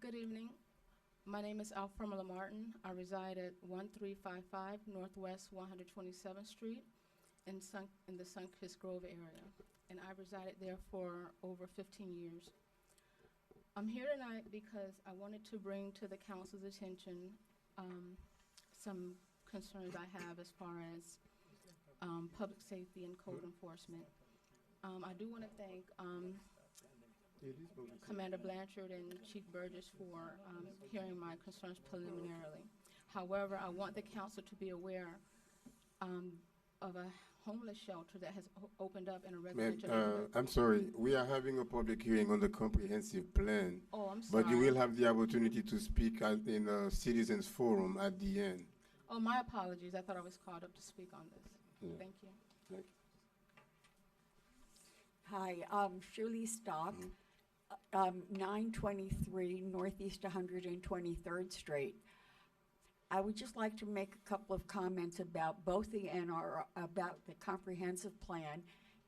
Good evening. My name is Alfremala Martin. I reside at 1355 Northwest 127th Street in the Sunkist Grove area, and I resided there for over 15 years. I'm here tonight because I wanted to bring to the council's attention some concerns I have as far as public safety and code enforcement. I do want to thank Commander Blanchard and Chief Burgess for hearing my concerns preliminarily. However, I want the council to be aware of a homeless shelter that has opened up in a residential neighborhood. I'm sorry, we are having a public hearing on the comprehensive plan. Oh, I'm sorry. But you will have the opportunity to speak in a citizens forum at the end. Oh, my apologies. I thought I was called up to speak on this. Yeah. Thank you. Thank Hi, Shirley Stock, 923 Northeast 123rd Street. I would just like to make a couple of comments about both the NRO, about the comprehensive plan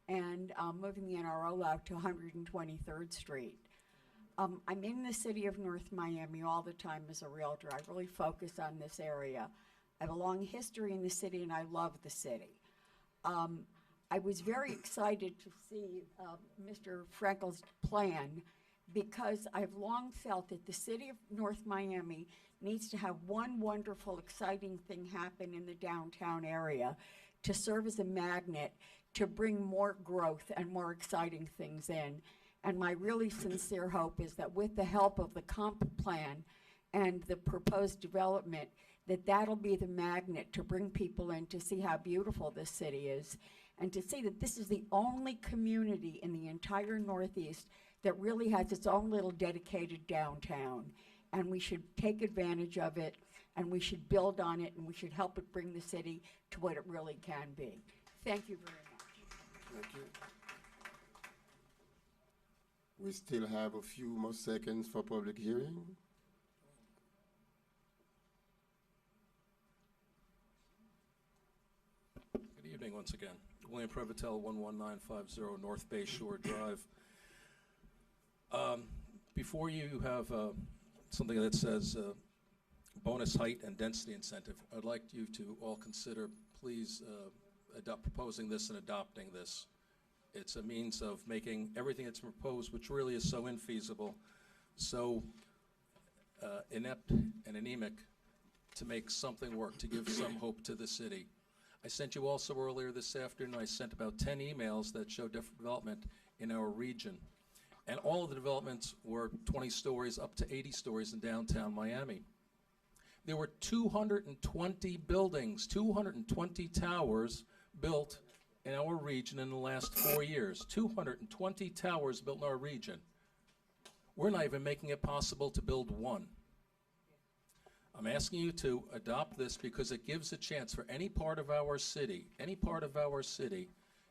and moving the NRO out to 123rd Street. I'm in the city of North Miami all the time as a realtor. I really focus on this area. I have a long history in the city and I love the city. I was very excited to see Mr. Frankel's plan because I've long felt that the city of North Miami needs to have one wonderful, exciting thing happen in the downtown area to serve as a magnet to bring more growth and more exciting things in. And my really sincere hope is that with the help of the comp plan and the proposed development, that'll be the magnet to bring people in to see how beautiful this city is and to see that this is the only community in the entire Northeast that really has its own little dedicated downtown. And we should take advantage of it, and we should build on it, and we should help it bring the city to what it really can be. Thank you very much. you. We still have a few more seconds for public hearing. Good evening once again. William Prevotel, 11950 North Bay Shore Drive. Before you have something that says bonus height and density incentive, I'd like you to all consider, please, proposing this and adopting this. It's a means of making everything that's proposed, which really is so infeasible, so inept and anemic, to make something work, to give some hope to the city. I sent you also earlier this afternoon, I sent about 10 emails that show different development in our region. And all of the developments were 20 stories up to 80 stories in downtown Miami. There were 220 buildings, 220 towers built in our region in the last 4 years. 220 towers built in our region. We're not even making it possible to build one. I'm asking you to adopt this because it gives a chance for any part of our city,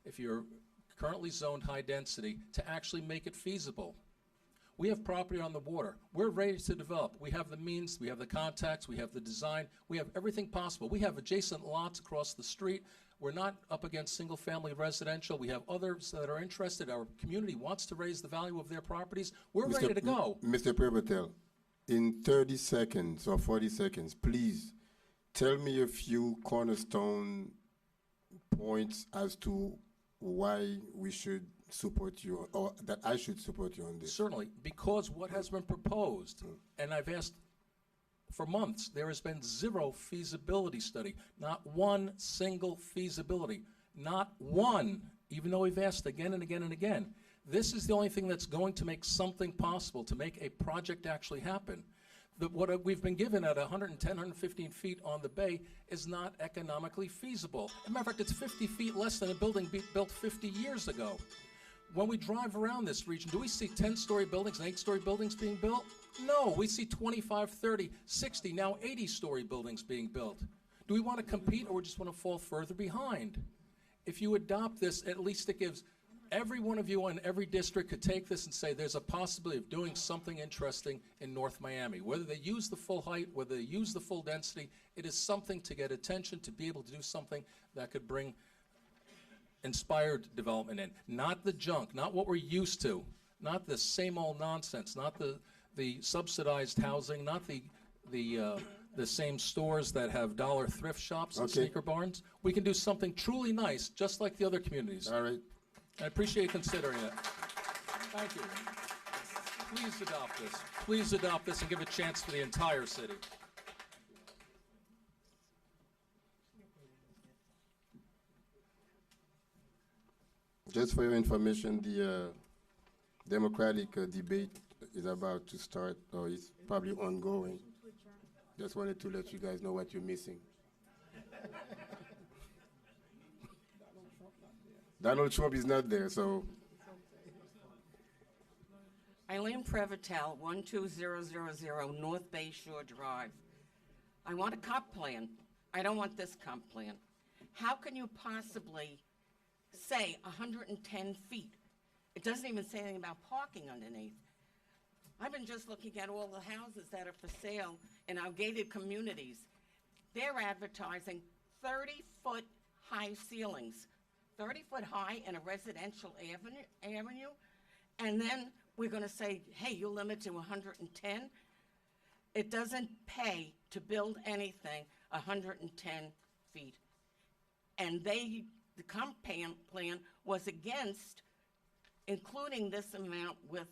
if you're currently zoned high density, to actually make it feasible. We have property on the water. We're ready to develop. We have the means, we have the contacts, we have the design, we have everything possible. We have adjacent lots across the street. We're not up against single-family residential. We have others that are interested. Our community wants to raise the value of their properties. We're ready to go. Mr. Prevotel, in 30 seconds or 40 seconds, please tell me a few cornerstone points as to why we should support you, or that I should support you on this. Certainly, because what has been proposed, and I've asked for months, there has been zero feasibility study, not one single feasibility, not one, even though we've asked again and again and again. This is the only thing that's going to make something possible, to make a project actually happen. What we've been given at 110, 115 feet on the bay is not economically feasible. As a matter of fact, it's 50 feet less than a building built 50 years ago. When we drive around this region, do we see 10-story buildings and 8-story buildings being built? No, we see 25, 30, 60, now 80-story buildings being built. Do we want to compete, or we just want to fall further behind? If you adopt this, at least it gives every one of you in every district could take this and say there's a possibility of doing something interesting in North Miami. Whether they use the full height, whether they use the full density, it is something to get attention, to be able to do something that could bring inspired development in. Not the junk, not what we're used to, not the same old nonsense, not the the subsidized housing, not the same stores that have dollar thrift shops and Okay. sneaker barns. We can do something truly nice, just like the other communities. All right. I appreciate you considering it. Thank you. Please adopt this. Please adopt this and give a chance for the entire city. Just for your information, the Democratic debate is about to start, or is probably ongoing. Just wanted to let you guys know what you're missing. Donald Trump is not there, so Eileen Prevotel, 12000 North Bay Shore Drive. I want a comp plan. I don't want this comp plan. How can you possibly say 110 feet? It doesn't even say anything about parking underneath. I've been just looking at all the houses that are for sale in our gated communities. They're advertising 30-foot high ceilings, 30-foot high in a residential avenue, and then we're going to say, hey, you limit to 110. It doesn't pay to build anything 110 feet. And the comp plan was against including this amount with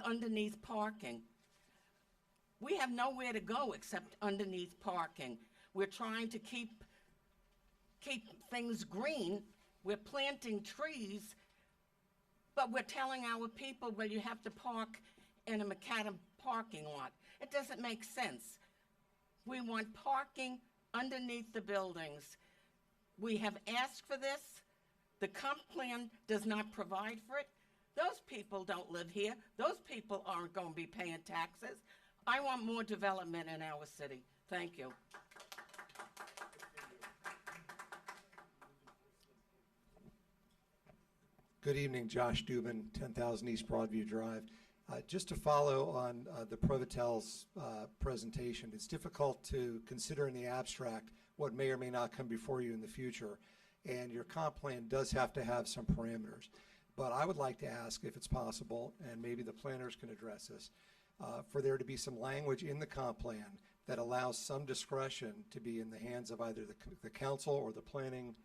underneath parking. We have nowhere to go except underneath parking. We're trying to keep things green. We're planting trees, but we're telling our people, well, you have to park in a macadam parking lot. It doesn't make sense. We want parking underneath the buildings. We have asked for this. The comp plan does not provide for it. Those people don't live here. Those people aren't going to be paying taxes. I want more development in our city. Thank you. Good evening, Josh Dubin, 10,000 East Broadview Drive. Just to follow on the Provatel's presentation, it's difficult to consider in the abstract what may or may not come before you in the future, and your comp plan does have to have some parameters. But I would like to ask, if it's possible, and maybe the planners can address this, for there to be some language in the comp plan that allows some discretion to be in the hands of either the council or the planning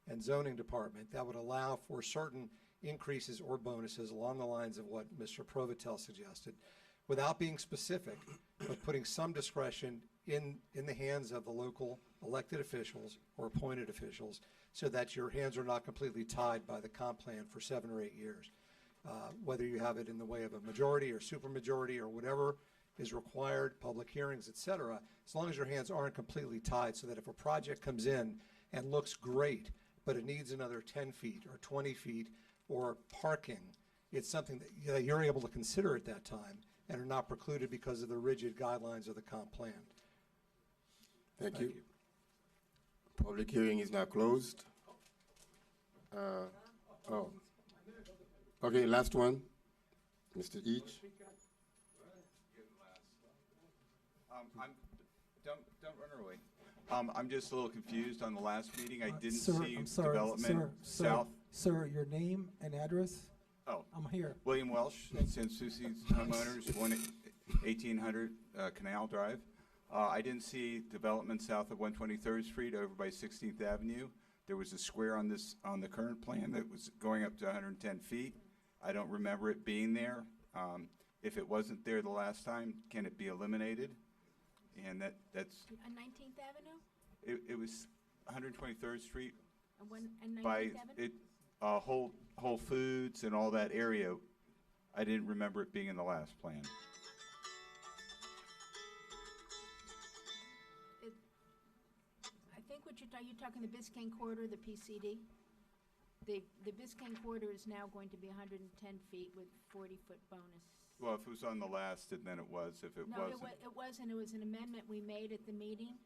and zoning department that would allow for certain increases or bonuses along the lines of what Mr. Provatel suggested, without being specific, but putting some discretion in the hands of the local elected officials or appointed officials, so that your hands are not completely tied by the comp plan for 7 or 8 years. Whether you have it in the way of a majority or supermajority or whatever is required, public hearings, et cetera, as long as your hands aren't completely tied, so that if a project comes in and looks great, but it needs another 10 feet or 20 feet or parking, it's something that you're able to consider at that time and are not precluded because of the rigid guidelines of the comp plan. thank you. Public hearing is now closed. Oh. Okay, last one. Mr. Each. Don't run away. I'm just a little confused on the last meeting. I didn't Sir, see I'm sorry, development sir, south. Sir, your name and address? Oh, I'm here. William Welsh, San Souci's homeowners, 1800 Canal Drive. I didn't see development south of 123rd Street over by 16th Avenue. There was a square on the current plan that was going up to 110 feet. I don't remember it being there. If it wasn't there the last time, can it be eliminated? And that's, On 19th Avenue? it was 123rd Street And 19th by Avenue? Whole Foods and all that area. I didn't remember it being in the last plan. I think what you're talking the Biscayne Corridor, the PCD? The Biscayne Corridor is now going to be 110 feet with 40-foot bonus. Well, if it was on the last, then it was. If it No, wasn't. it wasn't. It was an amendment we made at the meeting,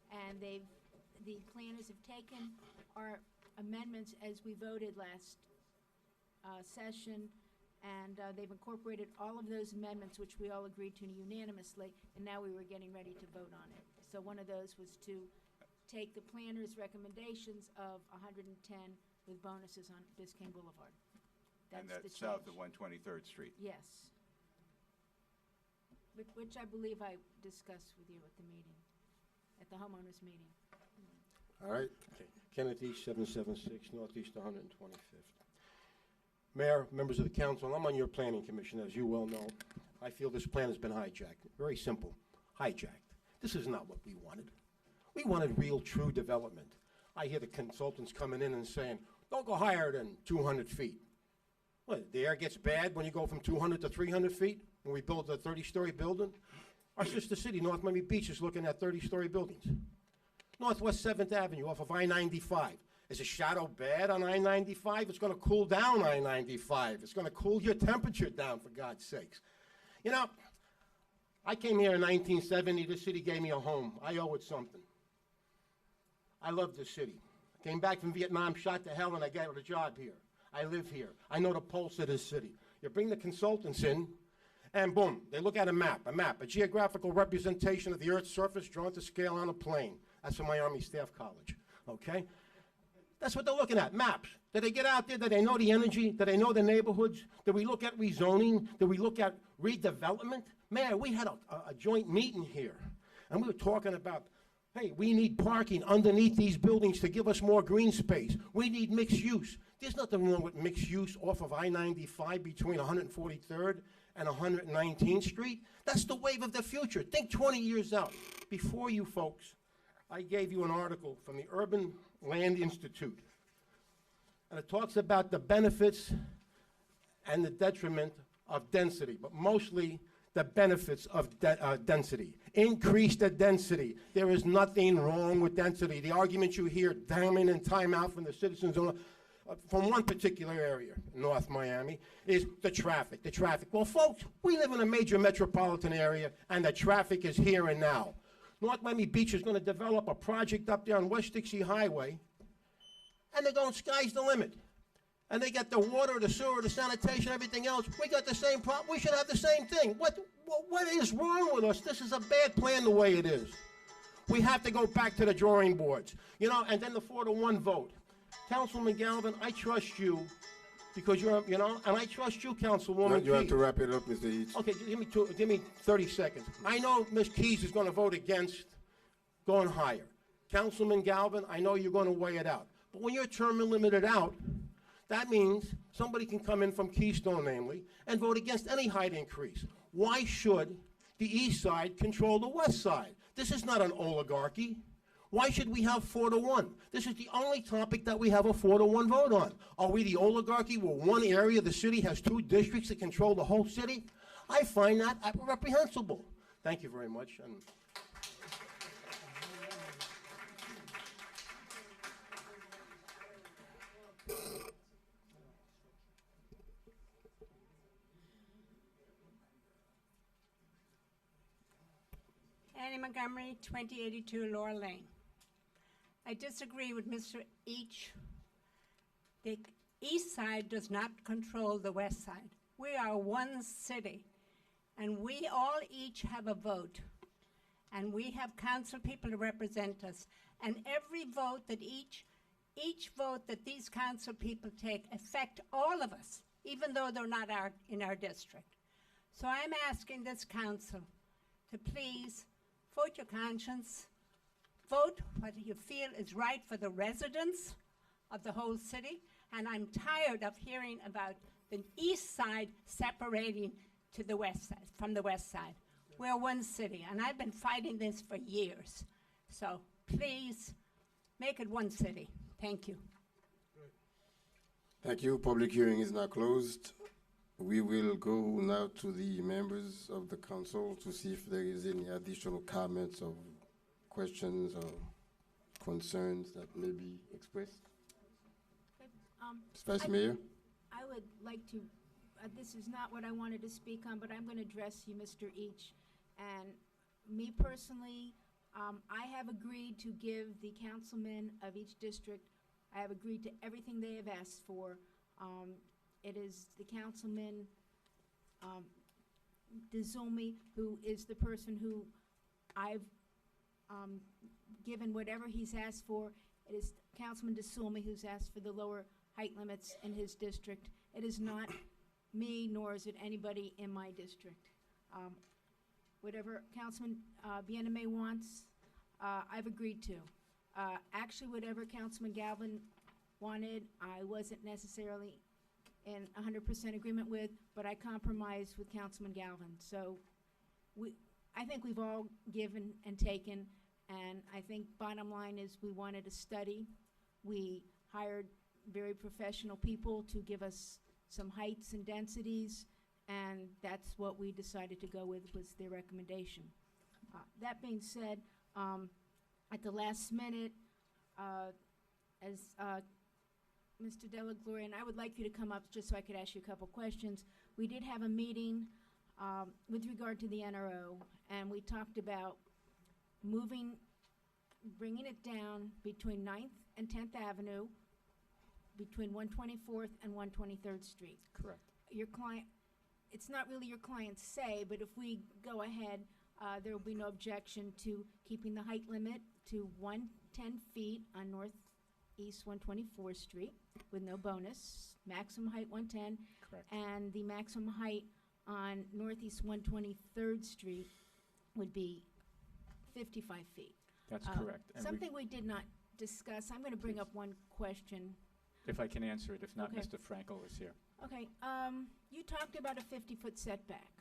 and the planners have taken our amendments as we voted last session, and they've incorporated all of those amendments, which we all agreed to unanimously, and now we were getting ready to vote on it. So one of those was to take the planners' recommendations of 110 with bonuses on Biscayne Boulevard. And That's the that's south change. of 123rd Street. Yes. which I believe I discussed with you at the meeting, at the homeowners meeting. All right? Okay. Kenneth East, 776 Northeast 125th. Mayor, members of the council, I'm on your planning commission, as you well know. I feel this plan has been hijacked. Very simple, hijacked. This is not what we wanted. We wanted real, true development. I hear the consultants coming in and saying, don't go higher than 200 feet. What, the air gets bad when you go from 200 to 300 feet when we build a 30-story building? Our sister city, North Miami Beach, is looking at 30-story buildings. Northwest 7th Avenue off of I-95. Is a shadow bad on I-95? It's going to cool down I-95. It's going to cool your temperature down, for God's sakes. You know, I came here in 1970. This city gave me a home. I owe it something. I love this city. I came back from Vietnam, shot to hell, and I got a job here. I live here. I know the pulse of this city. You bring the consultants in, and boom, they look at a map, a geographical representation of the Earth's surface drawn to scale on a plane. That's from my Army Staff College, okay? That's what they're looking at, maps. Did they get out there? Did they know the energy? Did they know the neighborhoods? Did we look at rezoning? Did we look at redevelopment? Man, we had a joint meeting here, and we were talking about, hey, we need parking underneath these buildings to give us more green space. We need mixed use. There's nothing wrong with mixed use off of I-95 between 143rd and 119th Street. That's the wave of the future. Think 20 years out. Before you folks, I gave you an article from the Urban Land Institute, and it talks about the benefits and the detriment of density, but mostly the benefits of density. Increase the density. There is nothing wrong with density. The argument you hear time in and time out from the citizens from one particular area, North Miami, is the traffic, the traffic. Well, folks, we live in a major metropolitan area, and the traffic is here and now. North Miami Beach is going to develop a project up there on West Dixie Highway, and they're going, sky's the limit. And they got the water, the sewer, the sanitation, everything else. We got the same problem. We should have the same thing. What is wrong with us? This is a bad plan the way it is. We have to go back to the drawing boards. You know, and then the 4-to-1 vote. Councilman Galvin, I trust you because you're, you know, and I trust you, Councilwoman You have Keys. to wrap it up, Mr. Eads. Okay, give me 30 seconds. I know Ms. Keys is going to vote against going higher. Councilman Galvin, I know you're going to weigh it out. But when you're term limited out, that means somebody can come in from Keystone, namely, and vote against any height increase. Why should the east side control the west side? This is not an oligarchy. Why should we have 4-to-1? This is the only topic that we have a 4-to-1 vote on. Are we the oligarchy where one area of the city has 2 districts that control the whole city? I find that reprehensible. Thank you very much. And Annie Montgomery, 2082 Laurel Lane. I disagree with Mr. Each. The east side does not control the west side. We are one city, and we all each have a vote, and we have council people to represent us, and every vote that each vote that these council people take affect all of us, even though they're not in our district. So I'm asking this council to please vote your conscience, vote what you feel is right for the residents of the whole city, and I'm tired of hearing about the east side separating to the west side, from the west side. We're one city, and I've been fighting this for years. So please, make it one city. Thank you. Thank you. Public hearing is now closed. We will go now to the members of the council to see if there is any additional comments or questions or concerns that may be expressed. Vice Mayor? I would like to, this is not what I wanted to speak on, but I'm going to address you, Mr. Each. And me personally, I have agreed to give the councilmen of each district, I have agreed to everything they have asked for. It is the councilman, DeZulmi, who is the person who I've given whatever he's asked for. It is Councilman DeZulmi who's asked for the lower height limits in his district. It is not me, nor is it anybody in my district. whatever Councilman Bieneme wants, I've agreed to. Actually, whatever Councilman Galvin wanted, I wasn't necessarily in 100% agreement with, but I compromised with Councilman Galvin. So I think we've all given and taken, and I think bottom line is we wanted a study. We hired very professional people to give us some heights and densities, and that's what we decided to go with, was their recommendation. That being said, at the last minute, as Mr. Delagloria, and I would like you to come up just so I could ask you a couple questions. We did have a meeting with regard to the NRO, and we talked about bringing it down between 9th and 10th Avenue, between 124th and 123rd Street. Correct. Your client, it's not really your client's say, but if we go ahead, there will be no objection to keeping the height limit to 110 feet on Northeast 124th Street with no bonus, maximum height 110. Correct. And the maximum height on Northeast 123rd Street would be 55 feet. That's correct. And Something we did not discuss, I'm going to bring up one question. if I can answer it, if not, Okay. Mr. Frankel is here. Okay, you talked about a 50-foot setback.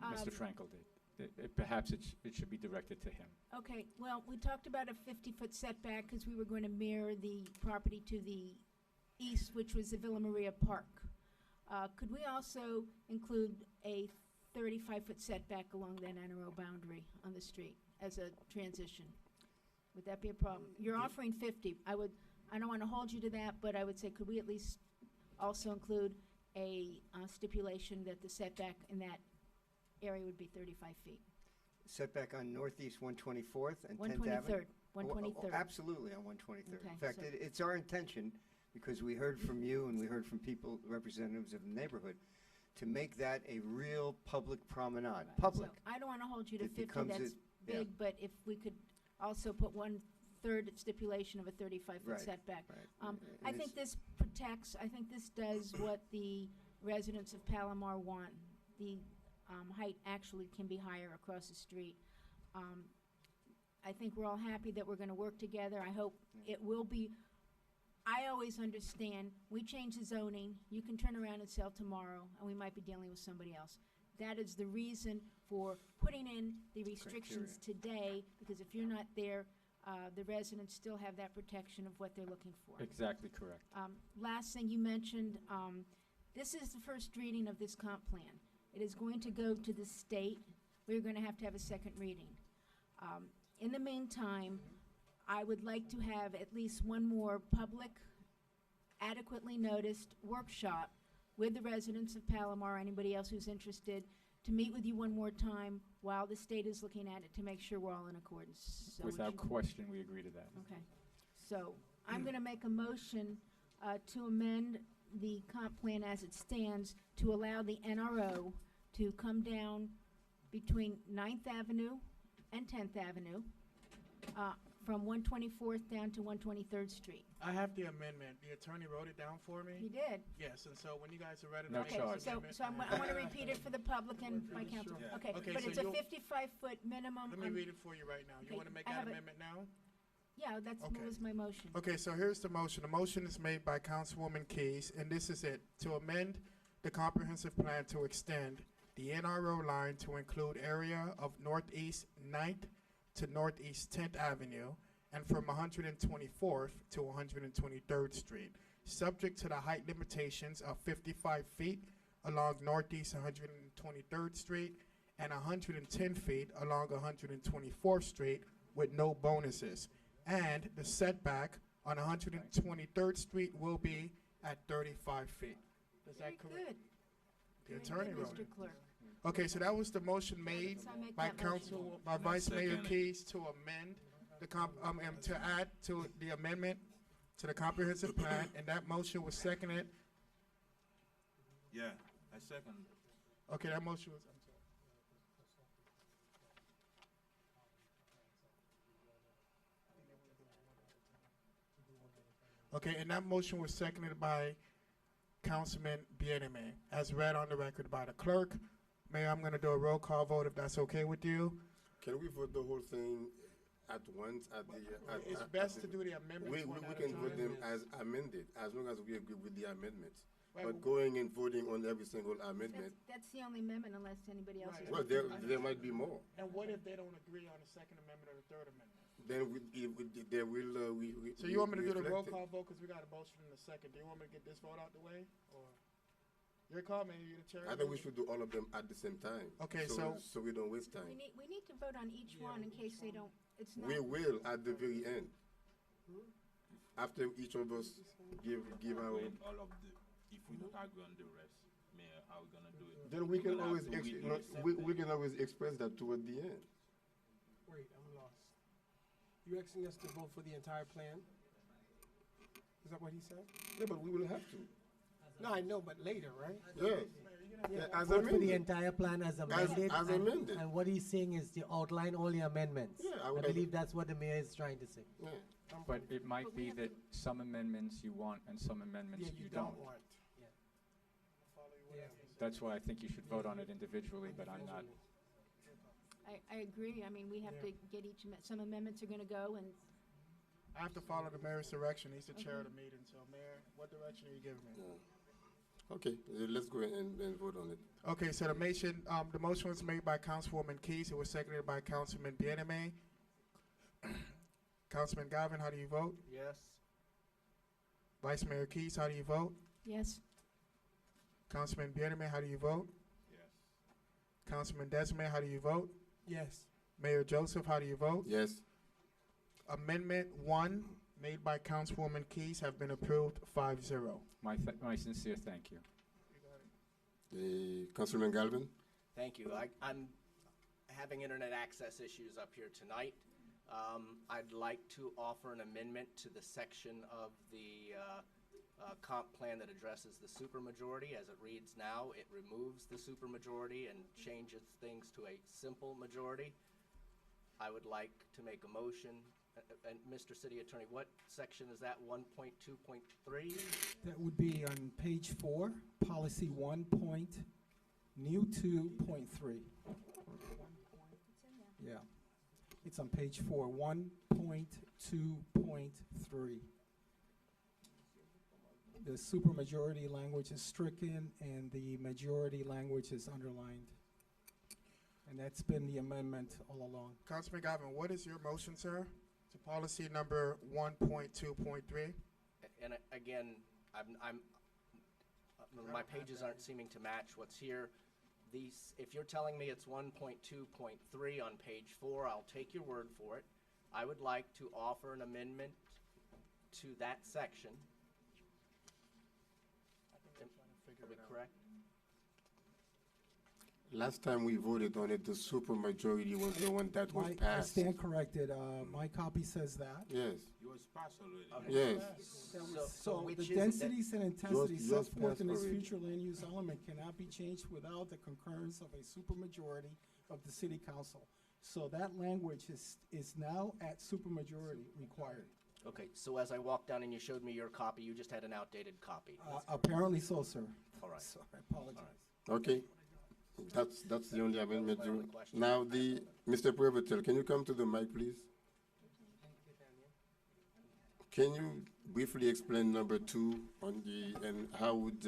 Mr. Frankel did. Perhaps it should be directed to him. Okay, well, we talked about a 50-foot setback because we were going to mirror the property to the east, which was the Villa Maria Park. Could we also include a 35-foot setback along that NRO boundary on the street as a transition? Would that be a problem? You're offering 50. I don't want to hold you to that, but I would say, could we at least also include a stipulation that the setback in that area would be 35 feet? Setback on Northeast 124th and 10th 123rd, Avenue? 123rd. Absolutely on 123rd. Okay, In fact, so- it's our intention, because we heard from you and we heard from people, representatives of the neighborhood, to make that a real public promenade. Right. Public. So I don't want to hold you to It 50, becomes that's yeah. big, but if we could also put 1/3 stipulation of a 35-foot Right, setback. right. I And think it's- this protects, I think this does what the residents of Palomar want. The height actually can be higher across the street. I think we're all happy that we're going to work together. I hope it will be. I always understand, we change the zoning, you can turn around and sell tomorrow, and we might be dealing with somebody else. That is the reason for putting in the restrictions today, because if you're not there, the residents still have that protection of what they're looking for. Exactly correct. Last thing you mentioned, this is the first reading of this comp plan. It is going to go to the state. We're going to have a second reading. In the meantime, I would like to have at least one more public, adequately noticed workshop with the residents of Palomar, anybody else who's interested, to meet with you one more time while the state is looking at it to make sure we're all in accordance. So would Without you- question, we agree to that. Okay. So I'm going to make a motion to amend the comp plan as it stands to allow the NRO to come down between 9th Avenue and 10th Avenue, from 124th down to 123rd Street. I have the amendment. The attorney wrote it down for me. He did. Yes, and so when you guys are ready to No make charge. this So, amendment. so I want to repeat it for the public and my council. Sure. Okay, Okay, but so it's a you'll- 55-foot minimum. Let me read it for you right now. You Okay, want to make I that have it. amendment now? Yeah, that's what Okay. was my motion. Okay, so here's the motion. The motion is made by Councilwoman Keys, and this is it. To amend the comprehensive plan to extend the NRO line to include area of Northeast 9th to Northeast 10th Avenue and from 124th to 123rd Street, subject to the height limitations of 55 feet along Northeast 123rd Street and 110 feet along 124th Street with no bonuses. And the setback on 123rd Street will be at 35 feet. Is Very that correct? good. The Very attorney good, wrote Mr. it. Clerk. Okay, so that was the motion made So I make by that motion. Council, by Vice Mayor Keys to amend the to add to the amendment to the comprehensive plan, and that motion was seconded. Yeah, I second. Okay, that motion was, I'm sorry. Okay, and that motion was seconded by Councilman Bieneme, as read on the record by the clerk. Mayor, I'm gonna do a roll call vote if that's okay with you. Can we vote the whole thing at once at the? It's best to do the amendments We one at a can vote time. them as amended, as long as we agree with the amendments. Right, But going and voting on every single amendment, That's the only amendment unless anybody else is. well, there might be more. And what if they don't agree on the Second Amendment or the Third Amendment? Then there will, So you want me to do the roll reflect it. call vote, because we got a motion in a second. Do you want me to get this vote out the way, or? Your call, Mayor, you're the chair. I think we should do all of them at the same time. Okay, so- So we don't waste We time. need to vote on each one in case they don't, it's not. We will at the very end. After each of us give our, When all of the, if we don't agree on the rest, Mayor, how we gonna do it? then we can We'll have always, to read the same we thing. can always express that toward the end. Wait, I'm lost. You asking us to vote for the entire plan? Is that what he said? Yeah, but we will have to. No, I know, but later, right? Yes. Yeah, as Vote for the amended. entire plan as amended. as and- amended. And what he's saying is to outline all the amendments. Yeah, I I would believe that's what the mayor is trying to say. Yeah. But it might be that some amendments you want and some amendments Yeah, you don't. want. That's why I think you should vote on it individually, but I'm not. I agree. I mean, we have to get some amendments are gonna go and I have to follow the mayor's direction. He's the chair of the meeting, so Mayor, what direction are you giving me? Okay, let's go and vote on it. Okay, so the motion was made by Councilwoman Keys. It was seconded by Councilman Bieneme. Councilman Galvin, how do you vote? Yes. Vice Mayor Keys, how do you vote? yes. Councilman Bieneme, how do you vote? Yes. Councilman Desmond, how do you vote? Yes. Mayor Joseph, how do you vote? Yes. Amendment 1 made by Councilwoman Keys have been approved 5-0. My sincere thank you. Councilman Galvin? Thank you. I'm having internet access issues up here tonight. I'd like to offer an amendment to the section of the comp plan that addresses the supermajority. As it reads now, it removes the supermajority and changes things to a simple majority. I would like to make a motion. And Mr. City Attorney, what section is that, 1.2.3? That would be on page 4, policy 1.new2.3. Yeah. It's on page 4, 1.2.3. The supermajority language is stricken and the majority language is underlined. And that's been the amendment all along. Councilman Galvin, what is your motion, sir? To policy number 1.2.3? And again, my pages aren't seeming to match what's here. If you're telling me it's 1.2.3 on page 4, I'll take your word for it. I would like to offer an amendment to that section. Are we correct? Last time we voted on it, the supermajority was the one that was I passed. stand corrected. My copy says that. Yes. Yours passed already. Yes. So which the is it densities and intensities set yours forth in this passed already. future land use element cannot be changed without the concurrence of a supermajority of the city council. So that language is now at supermajority required. Okay, so as I walked down and you showed me your copy, you just had an outdated copy. Apparently so, sir. All right. So I apologize. Okay. That's the only amendment. my only question. Now, Mr. Prevotel, can you come to the mic, please? Can you briefly explain number 2 on and how would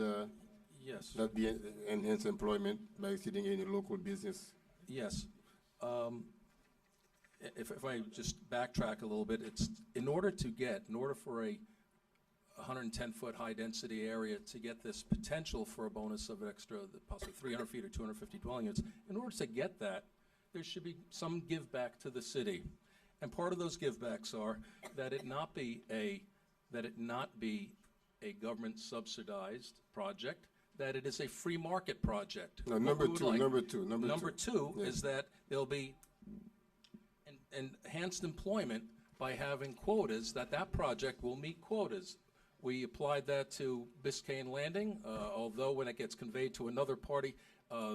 Yes. that be enhanced employment by exceeding any local business? Yes. If I just backtrack a little bit, it's in order for a 110-foot high-density area to get this potential for a bonus of extra, possibly 300 feet or 250 dwelling units, in order to get that, there should be some give back to the city. And part of those givebacks are that it not be a government subsidized project, that it is a free market project. No, What number we would two, like- number two, number two. Number two Yeah. is that there'll be enhanced employment by having quotas, that project will meet quotas. We applied that to Biscayne Landing, although when it gets conveyed to another party,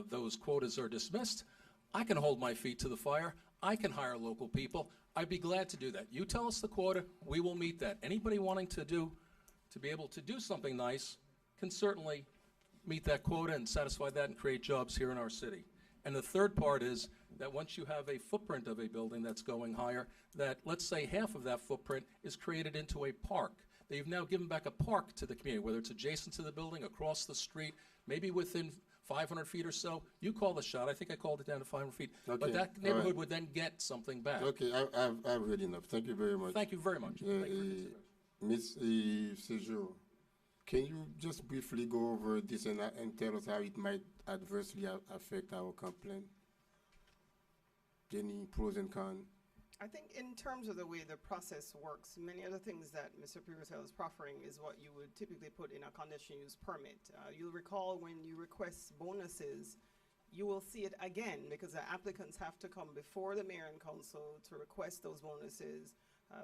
those quotas are dismissed. I can hold my feet to the fire. I can hire local people. I'd be glad to do that. You tell us the quota, we will meet that. Anybody wanting to be able to do something nice can certainly meet that quota and satisfy that and create jobs here in our city. And the third part is that once you have a footprint of a building that's going higher, that let's say half of that footprint is created into a park. They've now given back a park to the community, whether it's adjacent to the building, across the street, maybe within 500 feet or so. You call the shot. I think I called it down to 500 feet. Okay, But that all neighborhood right. would then get something back. Okay, I've heard enough. Thank you very much. Thank you very much. Thank you for consideration. Ms. Sejour, can you just briefly go over this and tell us how it might adversely affect our comp plan? Any pros and cons? I think in terms of the way the process works, many of the things that Mr. Privatel is proffering is what you would typically put in a conditional use permit. You'll recall when you request bonuses, you will see it again because the applicants have to come before the mayor and council to request those bonuses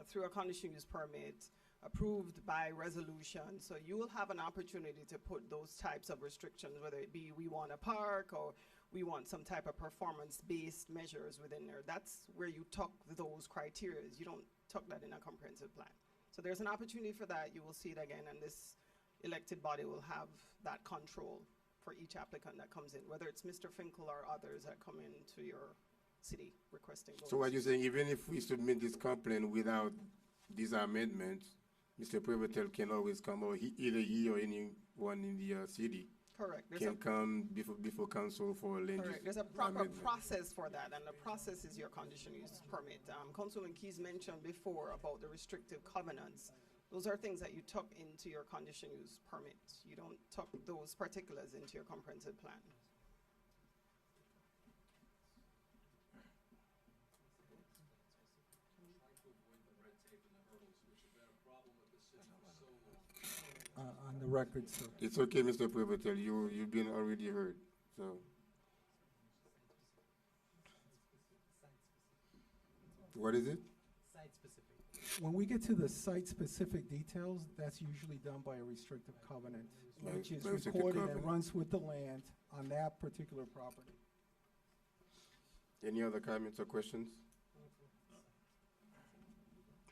through a conditional use permit approved by resolution. So you will have an opportunity to put those types of restrictions, whether it be we want a park or we want some type of performance-based measures within there. That's where you tuck those criteria. You don't tuck that in a comprehensive plan. So there's an opportunity for that. You will see it again, and this elected body will have that control for each applicant that comes in, whether it's Mr. Finkel or others that come into your city requesting So what bonuses. you're saying, even if we submit this complaint without these amendments, Mr. Privatel can always come, or either he or anyone in the city Correct. There's can come before council for a land use Correct. There's a proper amendment. process for that, and the process is your conditional use permit. Councilman Keys mentioned before about the restrictive covenants. Those are things that you tuck into your conditional use permit. You don't tuck those particulars into your comprehensive plan. On the record, sir. It's okay, Mr. Privatel, you've been already heard, so. What is it? Site-specific. When we get to the site-specific details, that's usually done by a restrictive covenant, By- which is by restrictive recorded and covenant. runs with the land on that particular property. Any other comments or questions?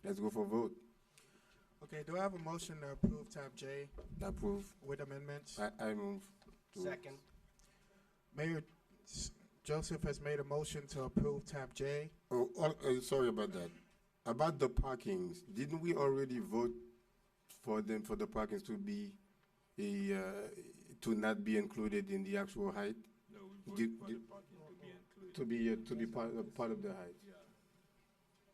Let's go for vote. Okay, do I have a motion to approve tab J Approve. with amendments? I move. to- Second. Mayor Joseph has made a motion to approve tab J. Sorry about that. About the parkings, didn't we already vote for them, for the parkings to be to not be included in the actual height? No, we voted for the parking to be included. To be part of the height? Yeah.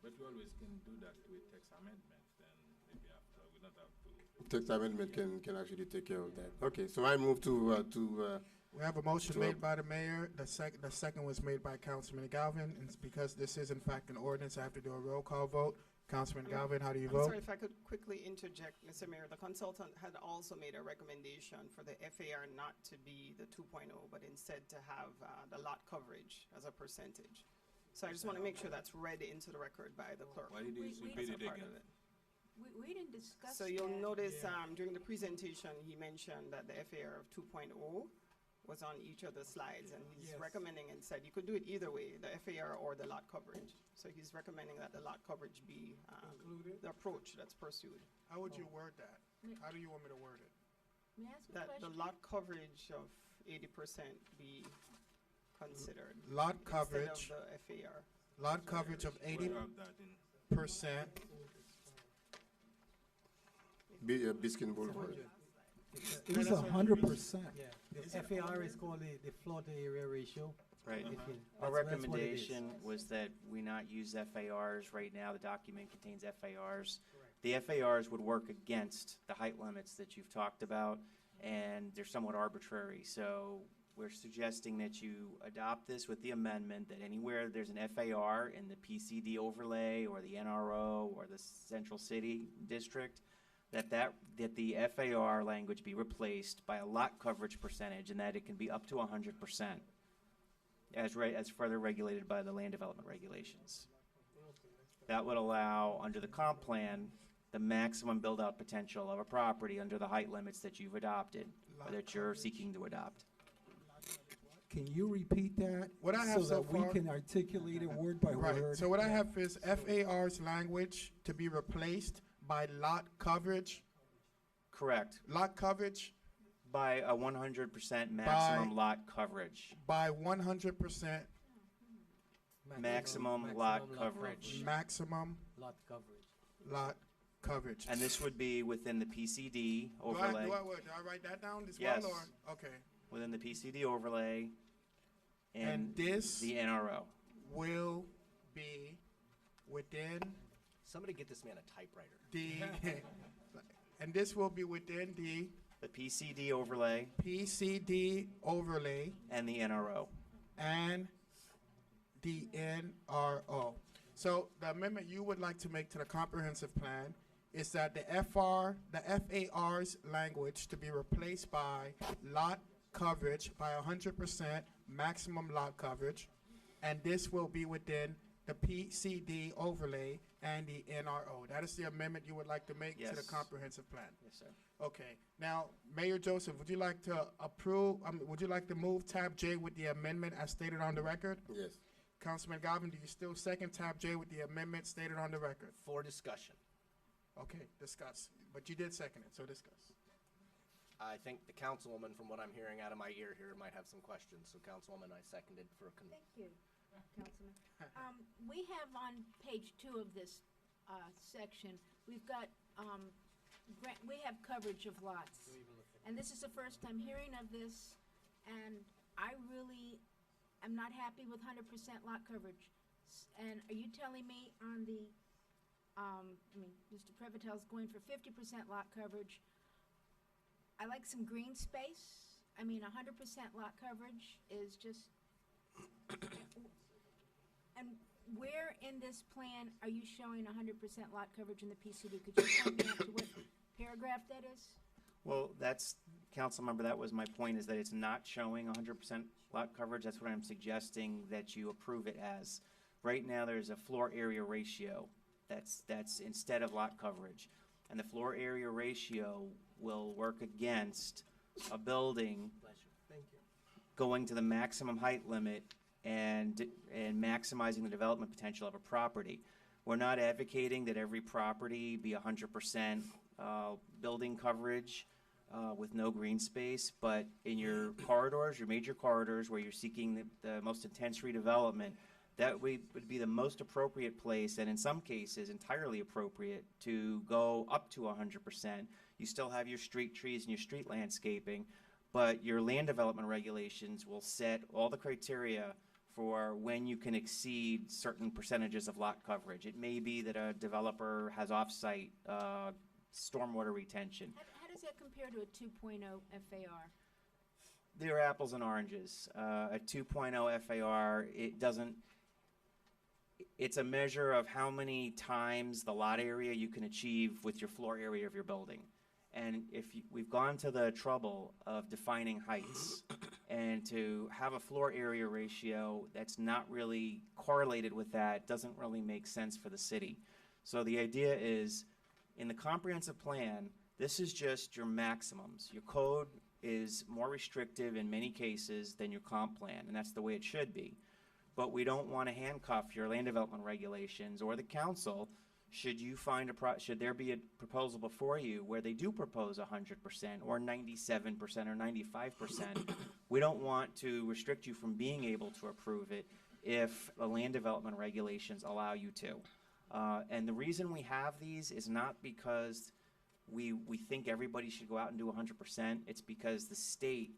But we always can do that with text amendments, then maybe after, we don't have to. Text amendment can actually take care of that. Okay, so I move to We have a motion to made up- by the mayor. The second was made by Councilman Galvin. And it's because this is in fact an ordinance, I have to do a roll call vote. Councilman Galvin, how do you I'm vote? sorry if I could quickly interject, Mr. Mayor. The consultant had also made a recommendation for the FAR not to be the 2.0, but instead to have the lot coverage as a percentage. So I just want to make sure that's read into the record by the clerk. Why did you We- we- repeat As a it part of again? it. We didn't discuss So you'll that. notice during the presentation, he mentioned that the FAR of 2.0 was on each of the slides, and he's Yes. recommending and said you could do it either way, the FAR or the lot coverage. So he's recommending that the lot coverage be the approach that's pursued. How would you word that? How do you want me to word it? May I ask a That the question? lot coverage of 80% be considered. Lot instead coverage. of the FAR. Lot coverage of We'll 80%. have that in. Biskin Boulevard. It was 100%. Yeah, the FAR is called the flood area ratio. Right. If you- Our that's what it is. recommendation was that we not use FARs right now. The document contains FARs. The FARs would work against the height limits that you've talked about, and they're somewhat arbitrary. So we're suggesting that you adopt this with the amendment that anywhere there's an FAR in the PCD overlay or the NRO or the Central City District, that the FAR language be replaced by a lot coverage percentage, and that it can be up to 100%. As further regulated by the land development regulations. That would allow, under the comp plan, the maximum build-out potential of a property under the height limits that you've adopted, or that you're seeking to adopt. Can you repeat that? What I have so that we far- can articulate it word by Right, word? so what I have is FAR's language to be replaced by lot coverage. Correct. Lot coverage By a 100% maximum lot coverage. By 100% Maximum lot coverage. maximum Lot coverage. lot coverage. And this would be within the PCD Do I, overlay. do I write that down as Yes. well, or, okay. Within the PCD overlay And this the NRO. will be within Somebody get this man a typewriter. the, and this will be within the The PCD overlay PCD overlay and the NRO. and the NRO. So the amendment you would like to make to the comprehensive plan is that the FAR's language to be replaced by lot coverage by 100% maximum lot coverage, and this will be within the PCD overlay and the NRO. That is the amendment you would like to make to the Yes. comprehensive plan. Yes, sir. Okay. Now, Mayor Joseph, would you like to approve, would you like to move tab J with the amendment as stated on the record? Yes. Councilman Galvin, do you still second tab J with the amendment stated on the record? For discussion. Okay, discuss. But you did second it, so discuss. I think the councilwoman, from what I'm hearing out of my ear here, might have some questions. So Councilwoman, I seconded for a Thank you, Councilman. We have on page 2 of this section, we've got, we have coverage of lots. And this is the first time hearing of this, and I really am not happy with 100% lot coverage. And are you telling me on the, Mr. Prevatel's going for 50% lot coverage? I like some green space. 100% lot coverage is just, and where in this plan are you showing 100% lot coverage in the PCD? Could you point me out to what paragraph that is? Well, that's, council member, that was my point, is that it's not showing 100% lot coverage. That's what I'm suggesting that you approve it as. Right now, there's a floor area ratio that's instead of lot coverage. And the floor area ratio will work against a building going to the maximum height limit and maximizing the development potential of a property. We're not advocating that every property be 100% building coverage with no green space, but in your corridors, your major corridors where you're seeking the most intense redevelopment, that would be the most appropriate place, and in some cases entirely appropriate, to go up to 100%. You still have your street trees and your street landscaping, but your land development regulations will set all the criteria for when you can exceed certain percentages of lot coverage. It may be that a developer has off-site stormwater retention. How does that compare to a 2.0 FAR? They're apples and oranges. A 2.0 FAR, it's a measure of how many times the lot area you can achieve with your floor area of your building. And we've gone to the trouble of defining heights, and to have a floor area ratio that's not really correlated with that doesn't really make sense for the city. So the idea is, in the comprehensive plan, this is just your maximums. Your code is more restrictive in many cases than your comp plan, and that's the way it should be. But we don't want to handcuff your land development regulations or the council should you find should there be a proposal before you where they do propose 100% or 97% or 95%. We don't want to restrict you from being able to approve it if the land development regulations allow you to. And the reason we have these is not because we think everybody should go out and do 100%. It's because the state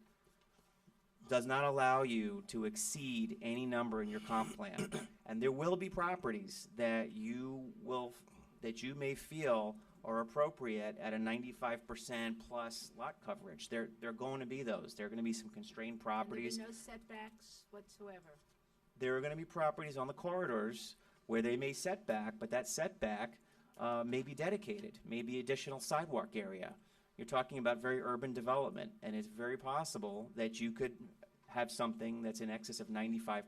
does not allow you to exceed any number in your comp plan. And there will be properties that you may feel are appropriate at a 95% plus lot coverage. There are going to be those. There are going to be some constrained properties. And there'll be no setbacks whatsoever. There are going to be properties on the corridors where they may set back, but that setback may be dedicated, maybe additional sidewalk area. You're talking about very urban development, and it's very possible that you could have something that's in excess of 95%.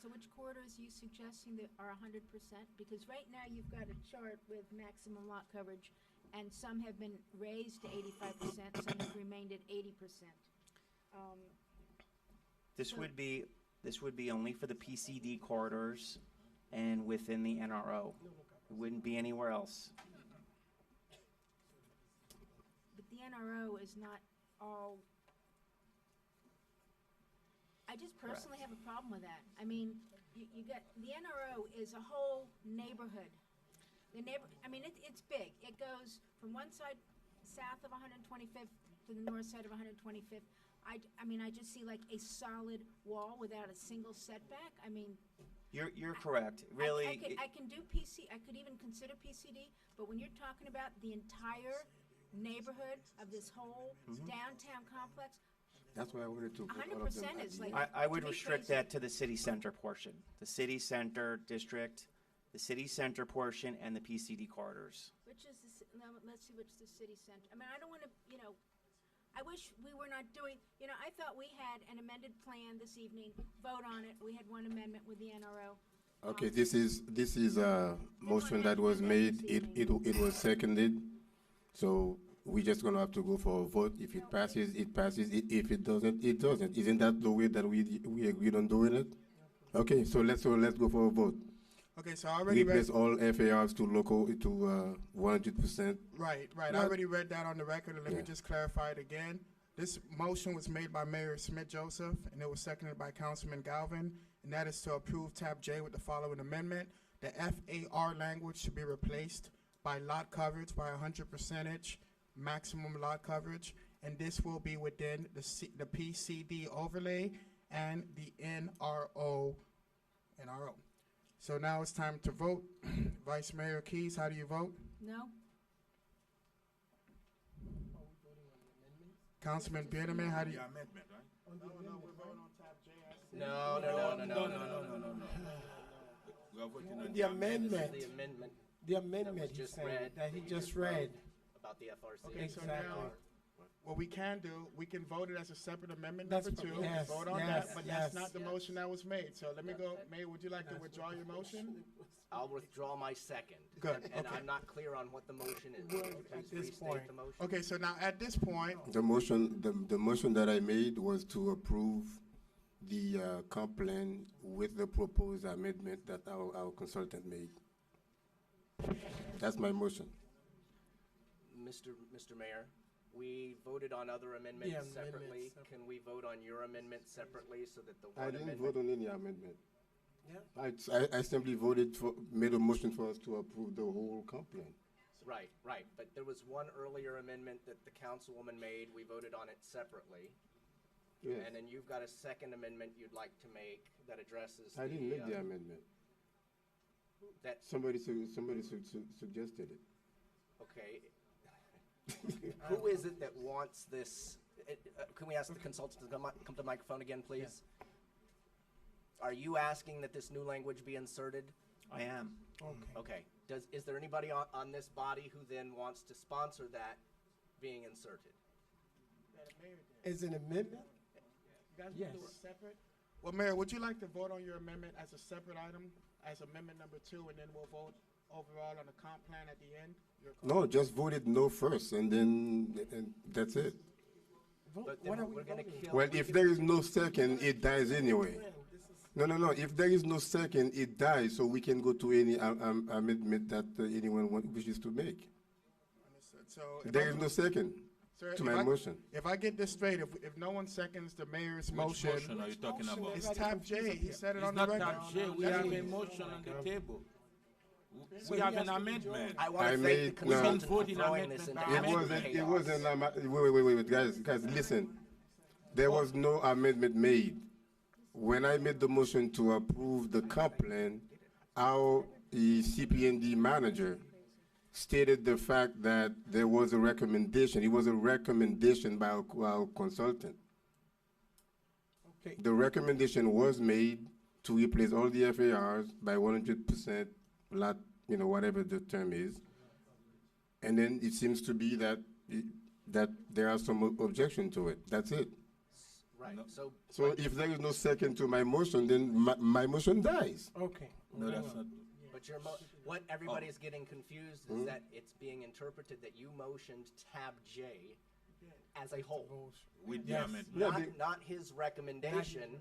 So which corridors are you suggesting that are 100%? Because right now you've got a chart with maximum lot coverage, and some have been raised to 85%, some have remained at 80%. This would be only for the PCD corridors and within the NRO. It wouldn't be anywhere else. But the NRO is not all, I just personally have a problem with that. I mean, you got, the NRO is a whole neighborhood. The it's big. It goes from one side south of 125th to the north side of 125th. I just see like a solid wall without a single setback. I mean, You're correct. Really, I can do PC, I could even consider PCD, but when you're talking about the entire neighborhood of this whole downtown complex, That's why I wanted to. put all 100% of them at is the like- end. I would to me restrict crazy. that to the city center portion, the city center district, the city center portion, and the PCD corridors. which is no, let's see, which is the city center. I mean, I don't want to, I wish we were not doing, I thought we had an amended plan this evening, vote on it. We had one amendment with the NRO. Okay, this is a motion that was made. It was seconded. So we're just gonna have to go for a vote. If it passes, it passes. If it doesn't, it doesn't. Isn't that the way that we agreed on doing it? Okay, so let's go for a vote. Okay, so I already read. Replace all FARs to local, to 100%. Right. I Not- already read that on the record, and let me Yeah. just clarify it again. This motion was made by Mayor Smith Joseph, and it was seconded by Councilman Galvin, and that is to approve tab J with the following amendment. The FAR language should be replaced by lot coverage by 100%, maximum lot coverage, and this will be within the PCD overlay and the NRO. So now it's time to vote. Vice Mayor Keys, how do you vote? No? Councilman Peterman, how do you? Amendment, right? No. We are voting on The amendment, The amendment the amendment he just said, read, that he that you just just read. about the FRC. Okay, so Exactly. now, what we can do, we can vote it as a separate amendment That's number fi- 2, yes, vote on yes, that, but that's yes. not the motion that was made. So let me go, Mayor, would you like to withdraw your motion? I'll withdraw my second. Good, And okay. I'm not clear on what the motion is. Well, Would you at please this point- restate the motion? Okay, so now at this point, The motion that I made was to approve the comp plan with the proposed amendment that our consultant made. That's my motion. Mr. Mayor, we voted on other amendments amendments separately. separate. Can we vote on your amendment separately so that the I one didn't amendment? vote on any amendment. Yeah. I simply made a motion for us to approve the whole comp plan. Right, but there was one earlier amendment that the councilwoman made, we voted on it separately. Yes. And then you've got a second amendment you'd like to make that addresses I didn't make the the, amendment. that, Somebody suggested it. okay. Who is it that wants this? Can we ask the consultant to come to the microphone again, please? Are you asking that this new language be inserted? I am. Okay. Is there anybody on this body who then wants to sponsor that being inserted? Is an amendment? you guys Yes. want to do it separate? Well, Mayor, would you like to vote on your amendment as a separate item, as amendment number 2, and then we'll vote overall on the comp plan at the end? Your call. No, just voted no first, and that's it. But then we're gonna kill. Well, if there is no second, it dies anyway. No. If there is no second, it dies, so we can go to any amendment that anyone wishes to make. Understood. So if There I- is no second Sir, to if my I- motion. If I get this straight, if no one seconds the mayor's Which motion. motion are you talking about? It's tab J, he said it It's on the not record. tab J, we have a motion on the table. We have an amendment. I want I to thank made- the no. consultant We for can vote throwing in this into amendment. absolute It chaos. wasn't, wait, guys, listen. There was no amendment made. When I made the motion to approve the comp plan, our CPND manager stated the fact that there was a recommendation. It was a recommendation by our consultant. Okay. The recommendation was made to replace all the FARs by 100% lot, whatever the term is. And then it seems to be that there are some objection to it. That's it. Right, so. So if there is no second to my motion, then my motion dies. Okay. No, that's not. But what everybody is getting confused is that it's being interpreted that you motioned tab J as a whole. With the Yes. amendment. Not his recommendation,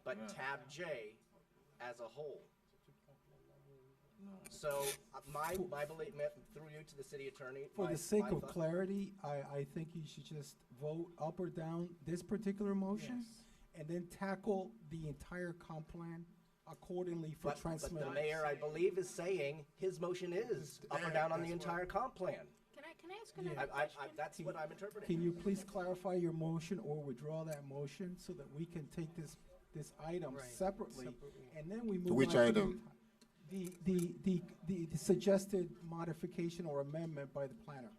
but Yeah. tab J as a whole. So, my belief, through you to the city attorney. For my- the sake my of thought- clarity, I think you should just vote up or down this particular motion, and then tackle the entire comp plan accordingly for But the transmittal. mayor, I believe, is saying his motion is up or down on the entire comp plan. Can I ask Yeah. another question? That's what I'm interpreting. Can you please clarify your motion or withdraw that motion so that we can take this item separately, and then we move on. Which to the item? The suggested modification or amendment by the planner.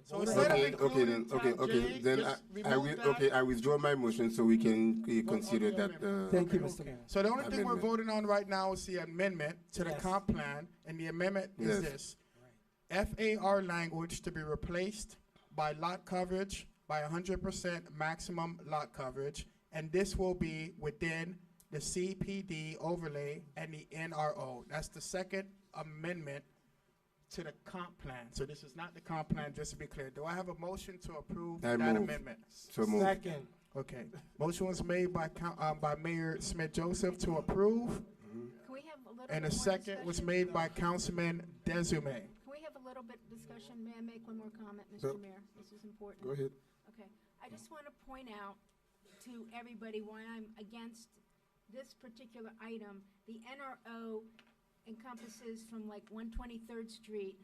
So instead of Okay, including tab J, then just I remove will, that. I withdraw my motion so we can consider the that. amendment. Thank you, Mr. Mayor. So the only thing we're Amendment. voting on right now is the amendment to the Yes. comp plan, and the amendment is Yes. this. FAR language to be replaced by lot coverage by 100% maximum lot coverage, and this will be within the CPD overlay and the NRO. That's the second amendment to the comp plan. So this is not the comp plan, just to be clear. Do I have a motion to approve I that move. amendment? So moved. Second. Okay. Motion was made by Mayor Smith Joseph to approve, Can we have a little and bit a more second was discussion? made by Councilman Desume. Can we have a little bit of discussion? May I make one more comment, Go- Mr. Mayor? This is important. Go ahead. Okay. I just want to point out to everybody why I'm against this particular item. The NRO encompasses from like 123rd Street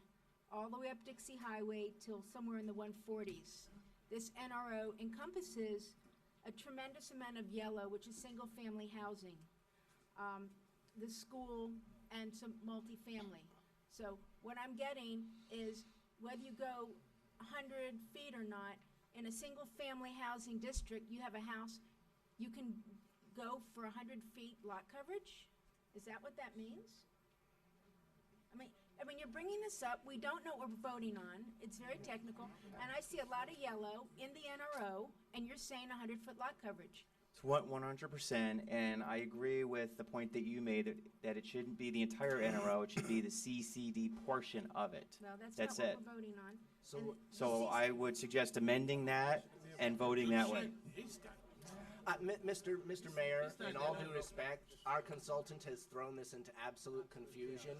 all the way up Dixie Highway till somewhere in the 140s. This NRO encompasses a tremendous amount of yellow, which is single-family housing, the school, and some multifamily. So what I'm getting is whether you go 100 feet or not, in a single-family housing district, you have a house, you can go for 100 feet lot coverage? Is that what that means? I mean, you're bringing this up, we don't know what we're voting on, it's very technical, and I see a lot of yellow in the NRO, and you're saying 100-foot lot coverage. It's 100%, and I agree with the point that you made, that it shouldn't be the entire NRO, it should be the CCD portion of it. Well, that's That's not it. what we're voting on. So, And So I would suggest amending that and voting that way. Mr. Mayor, in all due respect, our consultant has thrown this into absolute confusion.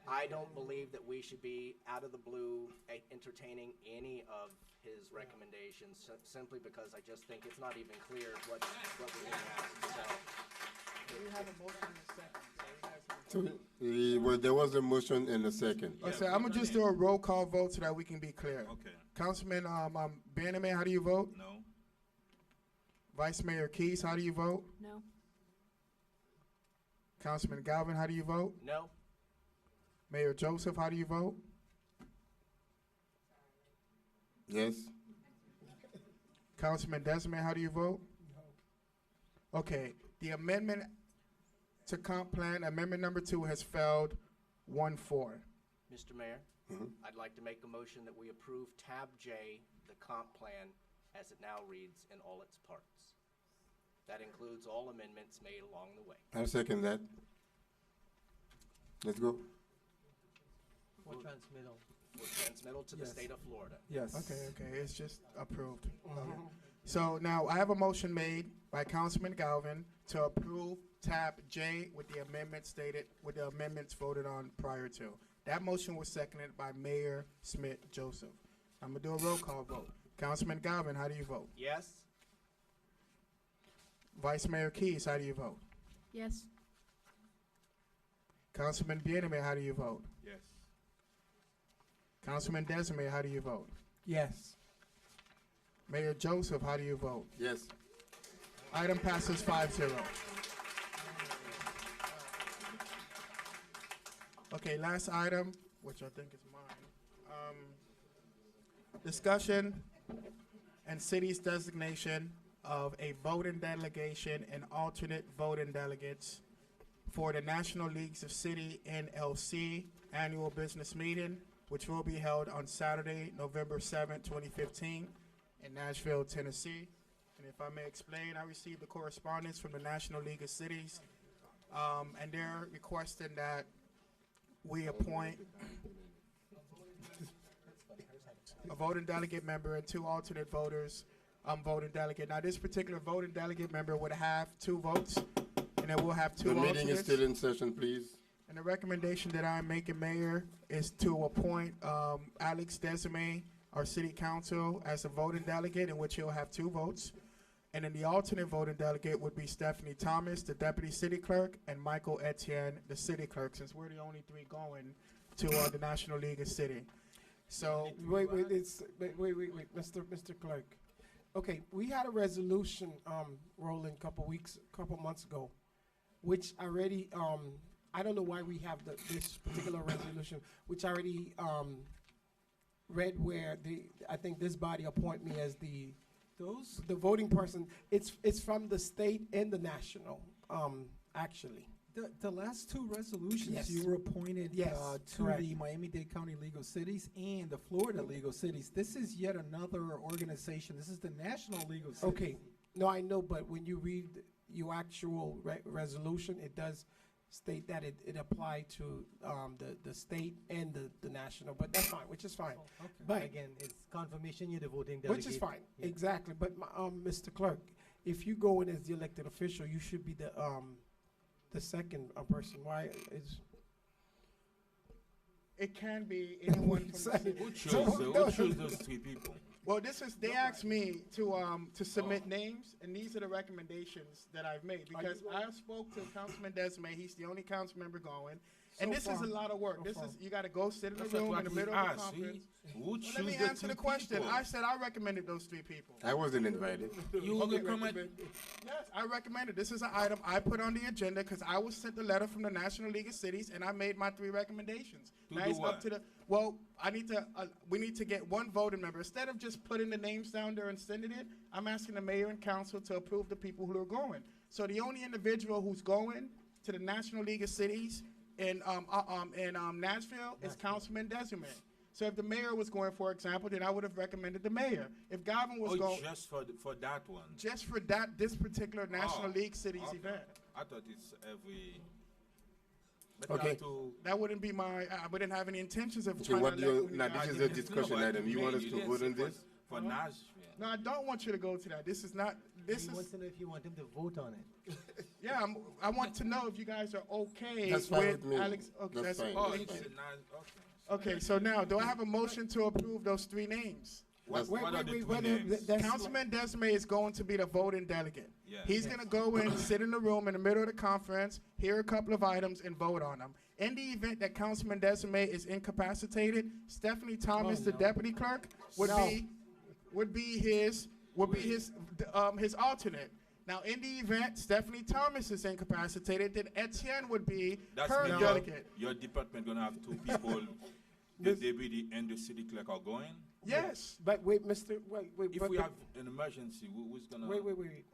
I don't believe that we should be out of the blue entertaining any of his recommendations, simply because I just think it's not even clear what we're going to ask. We have a motion in a second. So, well, there was a motion and a second. Okay, I'm gonna just do a roll call vote so that we can be clear. Okay. Councilman Bannerman, how do you vote? No. Vice Mayor Keys, how do you vote? No. Councilman Galvin, how do you vote? No? Mayor Joseph, how do you vote? Yes. Councilman Desmond, how do you vote? Okay, the amendment to comp plan, amendment number 2 has failed 1-4. Mr. Mayor, I'd like to make a motion that we approve tab J, the comp plan, as it now reads in all its parts. That includes all amendments made along the way. I'll second that. Let's go. For transmittal. For transmittal to the Yes. state of Florida. Yes. Okay, it's just approved. Okay. So now I have a motion made by Councilman Galvin to approve tab J with the amendments stated, with the amendments voted on prior to. That motion was seconded by Mayor Smith Joseph. I'm gonna do a roll call vote. Councilman Galvin, how do you vote? Yes? Vice Mayor Keys, how do you vote? Yes. Councilman Bieneme, how do you vote? Yes. Councilman Desmond, how do you vote? Yes. Mayor Joseph, how do you vote? Yes. Item passes 5-0. Okay, last item, which I think is mine. Discussion and city's designation of a voting delegation and alternate voting delegates for the National Leagues of City NLC annual business meeting, which will be held on Saturday, November 7th, 2015 in Nashville, Tennessee. And if I may explain, I received the correspondence from the National League of Cities, and they're requesting that we appoint a voting delegate member and 2 alternate voters, voting delegate. Now, this particular voting delegate member would have 2 votes, and then we'll have 2 The alternates. meeting is still in session, please. And the recommendation that I'm making, Mayor, is to appoint Alex Desime, our city council, as a voting delegate, in which he'll have 2 votes. And then the alternate voting delegate would be Stephanie Thomas, the deputy city clerk, and Michael Etienne, the city clerk, since we're the only 3 going to the National League of City. So, Wait, Mr. Clerk. Okay, we had a resolution, rolling couple months ago, which already, I don't know why we have this particular resolution, which already, read where I think this body appoint me as the voting person. It's from the state and the national, actually. The last 2 resolutions, Yes. you were appointed Yes, to correct. the Miami-Dade County League of Cities and the Florida League of Cities. This is yet another organization. This is the National League of Cities. Okay, no, I know, but when you read your actual resolution, it does state that it applied to the state and the national, but that's fine, which is fine. But Again, it's confirmation you're the voting delegate. which is fine, Yeah. exactly. But Mr. Clerk, if you go in as the elected official, you should be the second person. Why is? it can be anyone from the city. Who chose those 3 people? Well, they asked me to submit names, and these are the recommendations that I've made, because I spoke to Councilman Desime, he's the only council member going, and So this is far. a lot of work. So This far. is, you gotta go sit in the That's room what in the we middle of the asked. conference. Who Well, choose let me the answer the 3 question. people? I said I recommended those 3 people. I wasn't invited. You Okay, recommend? Yes, I recommended. This is an item I put on the agenda because I was sent a letter from the National League of Cities, and I made my 3 recommendations. To Now do it's up what? to we need to get 1 voting member. Instead of just putting the names down there and sending it, I'm asking the mayor and council to approve the people who are going. So the only individual who's going to the National League of Cities in Nashville is Councilman Desime. So if the mayor was going, for example, then I would have recommended the mayor. If Gavin was going, Just for that one? just for this particular National League Cities okay. event. I thought it's every... But Okay. have to- That wouldn't be I wouldn't have any intentions of So trying what to do you, elect now anybody. this is a discussion No, but item. You want us you to didn't vote say on for- this? For Nashville. No, I don't want you to go to that. This is not, this He is, wants to know if you want him to vote on it. yeah, I want to know if you guys are okay That's fine with me. Alex. Okay, That's fine. Oh, okay. it's a nice, okay. Okay, so now, do I have a motion to approve those 3 names? What Wait, are the wait, 3 wait, names? that's- Councilman Desime is going to be the voting delegate. Yeah. He's gonna go in, sit in the room in the middle of the conference, hear a couple of items, and vote on them. In the event that Councilman Desime is incapacitated, Stephanie Thomas, the deputy clerk, would be his alternate. Now, in the event Stephanie Thomas is incapacitated, then Etienne would be her mean delegate. Your department gonna have 2 people, the deputy and the city clerk are going? Yes. But wait, Mr. Wait. If but we the- have an emergency, who's gonna Wait.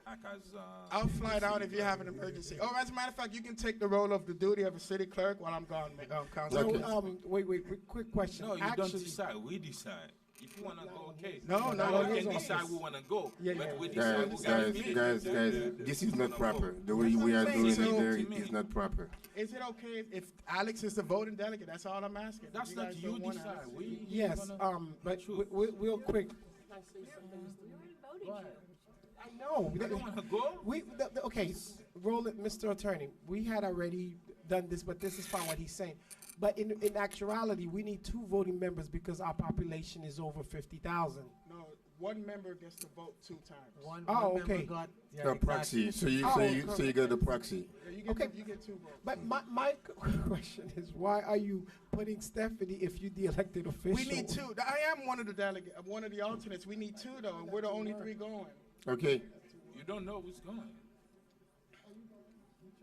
act as... I'll fly down if you have an emergency. Oh, as a matter of fact, you can take the role of the duty of a city clerk while I'm gone, Councilman. So, wait, quick question. No, you Actually, don't decide, we decide. If you wanna go, okay. No, We can decide who wanna go, but we decide who Guys, this is not proper. The way we are doing it there is not proper. Is it okay if Alex is the voting delegate? That's all I'm asking. That's If not guys you don't wanna- decide, we... Yes, but real quick. I know. I don't wanna go. Okay, roll it, Mr. Attorney. We had already done this, but this is fine what he's saying. But in actuality, we need 2 voting members because our population is over 50,000. No, 1 member gets to vote 2 times. One Oh, member okay. got- yeah, A exactly. proxy. So you correct. got the proxy. Yeah, you get Okay. you get 2 votes. But my question is, why are you putting Stephanie if you're the elected official? We need 2. I am one of the alternates. We need 2 though, and we're the only 3 going. Okay. You don't know who's going.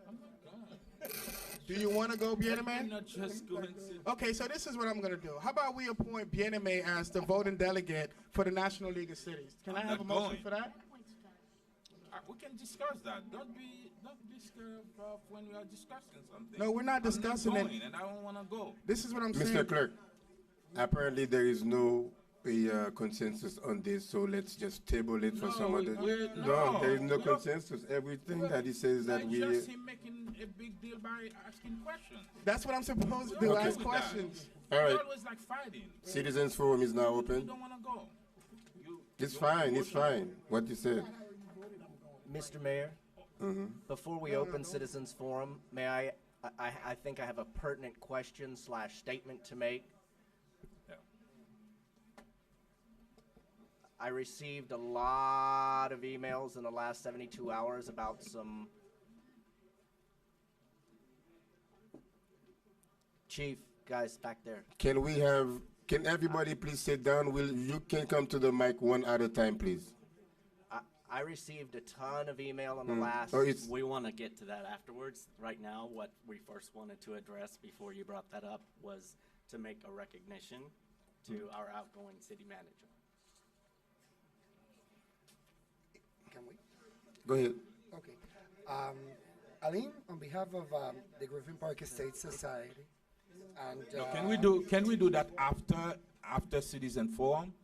I'm not going. Do you want to go, Bieneme? I'm not just going to... Okay, so this is what I'm going to do. How about we appoint Bieneme as the voting delegate for the National League of Cities? Can I I'm have a not motion going. for that? We can discuss that. Don't be scared of when we are discussing something. No, we're not discussing I'm it. not going, and I don't want to go. This is what I'm saying. Mr. Clerk, apparently there is no consensus on this, so let's just table it for some other. No, there is no consensus. Everything that he says that we. Just him making a big deal by asking questions. That's what I'm supposed to do, Okay. ask questions. All right. It's always like fighting. Citizens Forum is now You open. don't want to go. It's fine, it's fine. What you said. Mr. Mayor, before we open Citizens Forum, may I I think I have a pertinent question / statement to make. Yeah. I received a lot of emails in the last 72 hours about some chief guys back there. Can everybody please sit down? You can come to the mic one at a time, please. I received a ton of email in the last. We want to get to that afterwards. Right now, what we first wanted to address before you brought that up was to make a recognition to our outgoing city manager. Can we? Go ahead. Okay. Aline, on behalf of the Griffin Park Estate Society, and No, can we do that after citizen forum?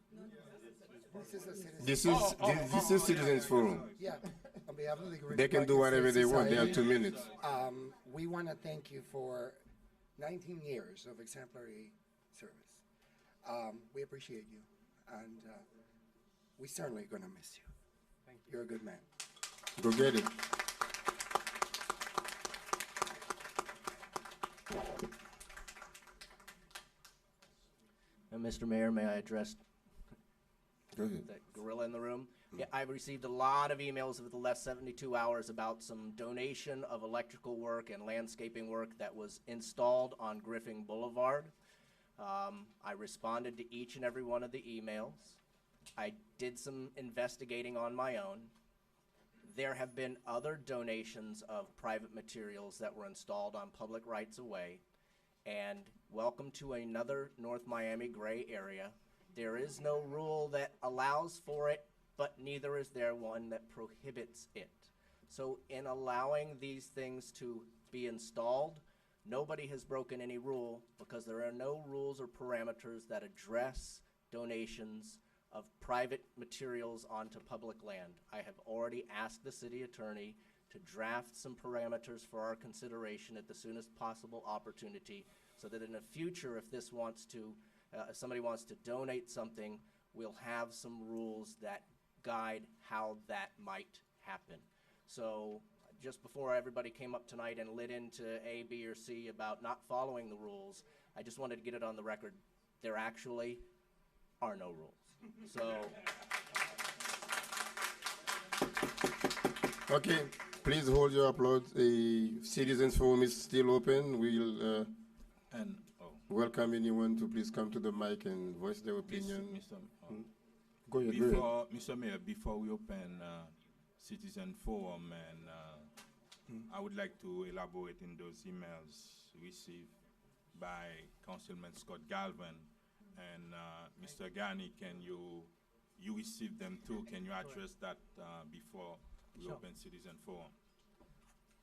this is a citizen. This is Citizens Forum. Yeah. On behalf of the Griffin They can Park do whatever Estate they want. They have Society, 2 minutes. We want to thank you for 19 years of exemplary service. We appreciate you, and we certainly going to miss you. Thank you. You're a good man. Go get it. Mr. Mayor, may I address Go ahead. that gorilla in the room? Yeah, I've received a lot of emails over the last 72 hours about some donation of electrical work and landscaping work that was installed on Griffin Boulevard. I responded to each and every one of the emails. I did some investigating on my own. There have been other donations of private materials that were installed on public rights-of-way. And welcome to another North Miami gray area. There is no rule that allows for it, but neither is there one that prohibits it. So in allowing these things to be installed, nobody has broken any rule because there are no rules or parameters that address donations of private materials onto public land. I have already asked the city attorney to draft some parameters for our consideration at the soonest possible opportunity so that in the future, if this wants to, if somebody wants to donate something, we'll have some rules that guide how that might happen. So just before everybody came up tonight and lit into A, B, or C about not following the rules, I just wanted to get it on the record. There actually are no rules. So. Okay, please hold your applause. The Citizens Forum is still open. We'll welcome anyone to please come to the mic and voice their opinion. Go ahead, go ahead. Mr. Mayor, before we open Citizen Forum, and I would like to elaborate in those emails received by Councilman Scott Galvin and Mr. Gani. Can you receive them too? Can you address that before we Sure. open Citizen Forum?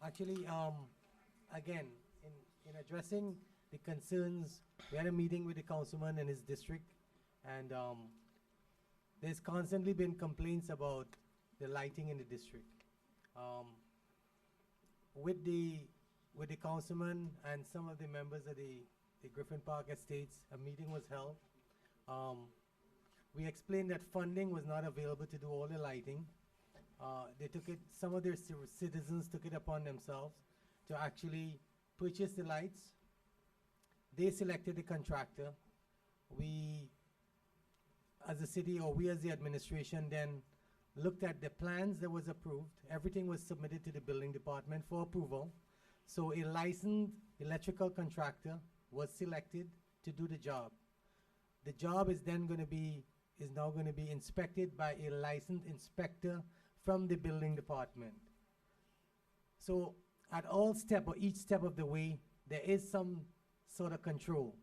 Actually, again, in addressing the concerns, we had a meeting with the councilman in his district, and there's constantly been complaints about the lighting in the district. With the councilman and some of the members of the Griffin Park Estates, a meeting was held. We explained that funding was not available to do all the lighting. Some of their citizens took it upon themselves to actually purchase the lights. They selected the contractor. We, as a city, or we as the administration, then looked at the plans that was approved. Everything was submitted to the building department for approval. So a licensed electrical contractor was selected to do the job. The job is now going to be inspected by a licensed inspector from the building department. So at each step of the way, there is some sort of control.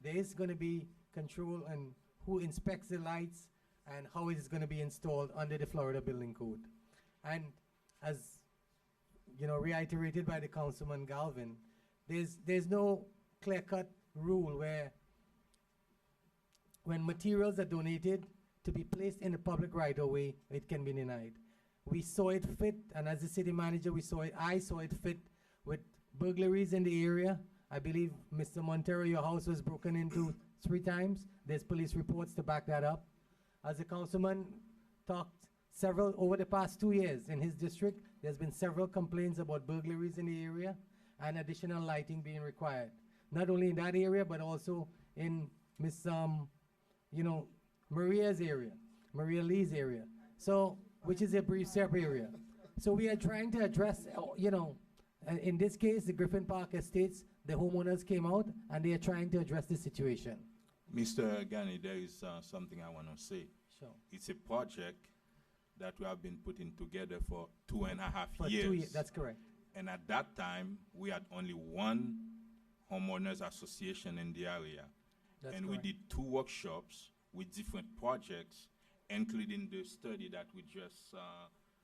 There is going to be control on who inspects the lights and how it is going to be installed under the Florida Building Code. And as reiterated by the Councilman Galvin, there's no clear-cut rule where when materials are donated to be placed in the public right-of-way, it can be denied. We saw it fit, and as the city manager, I saw it fit with burglaries in the area. I believe, Mr. Montero, your house was broken into 3 times. There's police reports to back that up. As the councilman talked over the past 2 years in his district, there's been several complaints about burglaries in the area, and additional lighting being required. Not only in that area, but also in Miss, Maria's area, Maria Lee's area. So, which is a precept area. So we are trying to address, in this case, the Griffin Park Estates, the homeowners came out and they are trying to address the situation. Mr. Gani, there is something I want to say. Sure. It's a project that we have been putting together for 2.5 For years. 2 years, that's correct. And at that time, we had only one homeowners association in the area. That's and correct. we did 2 workshops with different projects, including the study that we just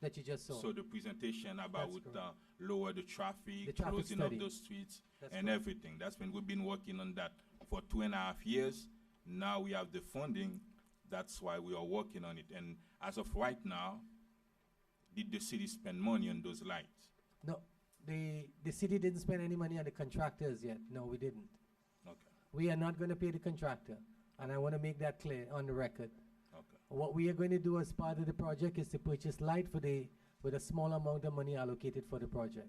That you just saw. the presentation about That's correct. lower the traffic, The traffic closing study. of those streets, That's and correct. everything. That's when we've been working on that for 2.5 years. Now we have the funding. That's why we are working on it. And as of right now, did the city spend money on those lights? No, the city didn't spend any money on the contractors yet. No, we didn't. Okay. We are not going to pay the contractor, and I want to make that clear on the record. Okay. What we are going to do as part of the project is to purchase light with a small amount of money allocated for the project.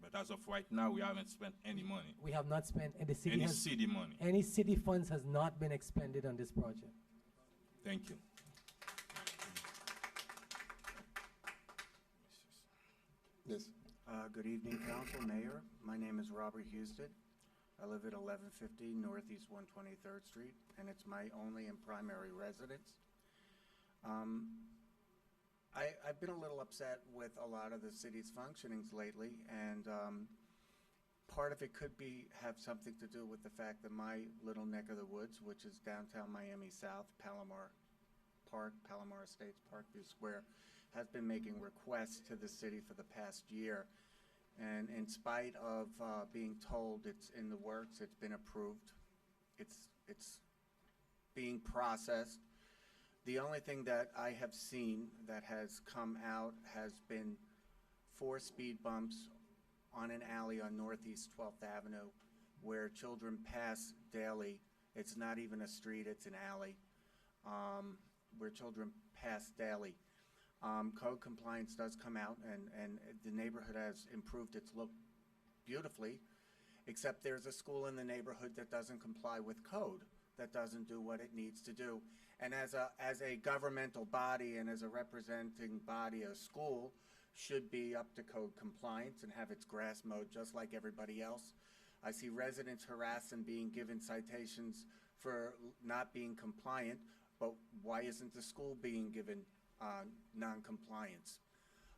But as of right now, we haven't spent any money. We have not spent, and the city Any has, city money. any city funds has not been expended on this project. Thank you. Yes. Good evening, Council, Mayor. My name is Robert Houston. I live at 1150 Northeast 123rd Street, and it's my only and primary residence. I've been a little upset with a lot of the city's functionings lately, and part of it could have something to do with the fact that my little neck of the woods, which is downtown Miami South, Palomar Park, Palomar Estates, Parkview Square, has been making requests to the city for the past year. And in spite of being told it's in the works, it's been approved, it's being processed. The only thing that I have seen that has come out has been 4 speed bumps on an alley on Northeast 12th Avenue where children pass daily. It's not even a street, it's an alley, where children pass daily. Code compliance does come out, and the neighborhood has improved its look beautifully, except there's a school in the neighborhood that doesn't comply with code, that doesn't do what it needs to do. And as a governmental body and as a representing body, a school should be up to code compliance and have its grass mowed just like everybody else. I see residents harassed and being given citations for not being compliant, but why isn't the school being given non-compliance?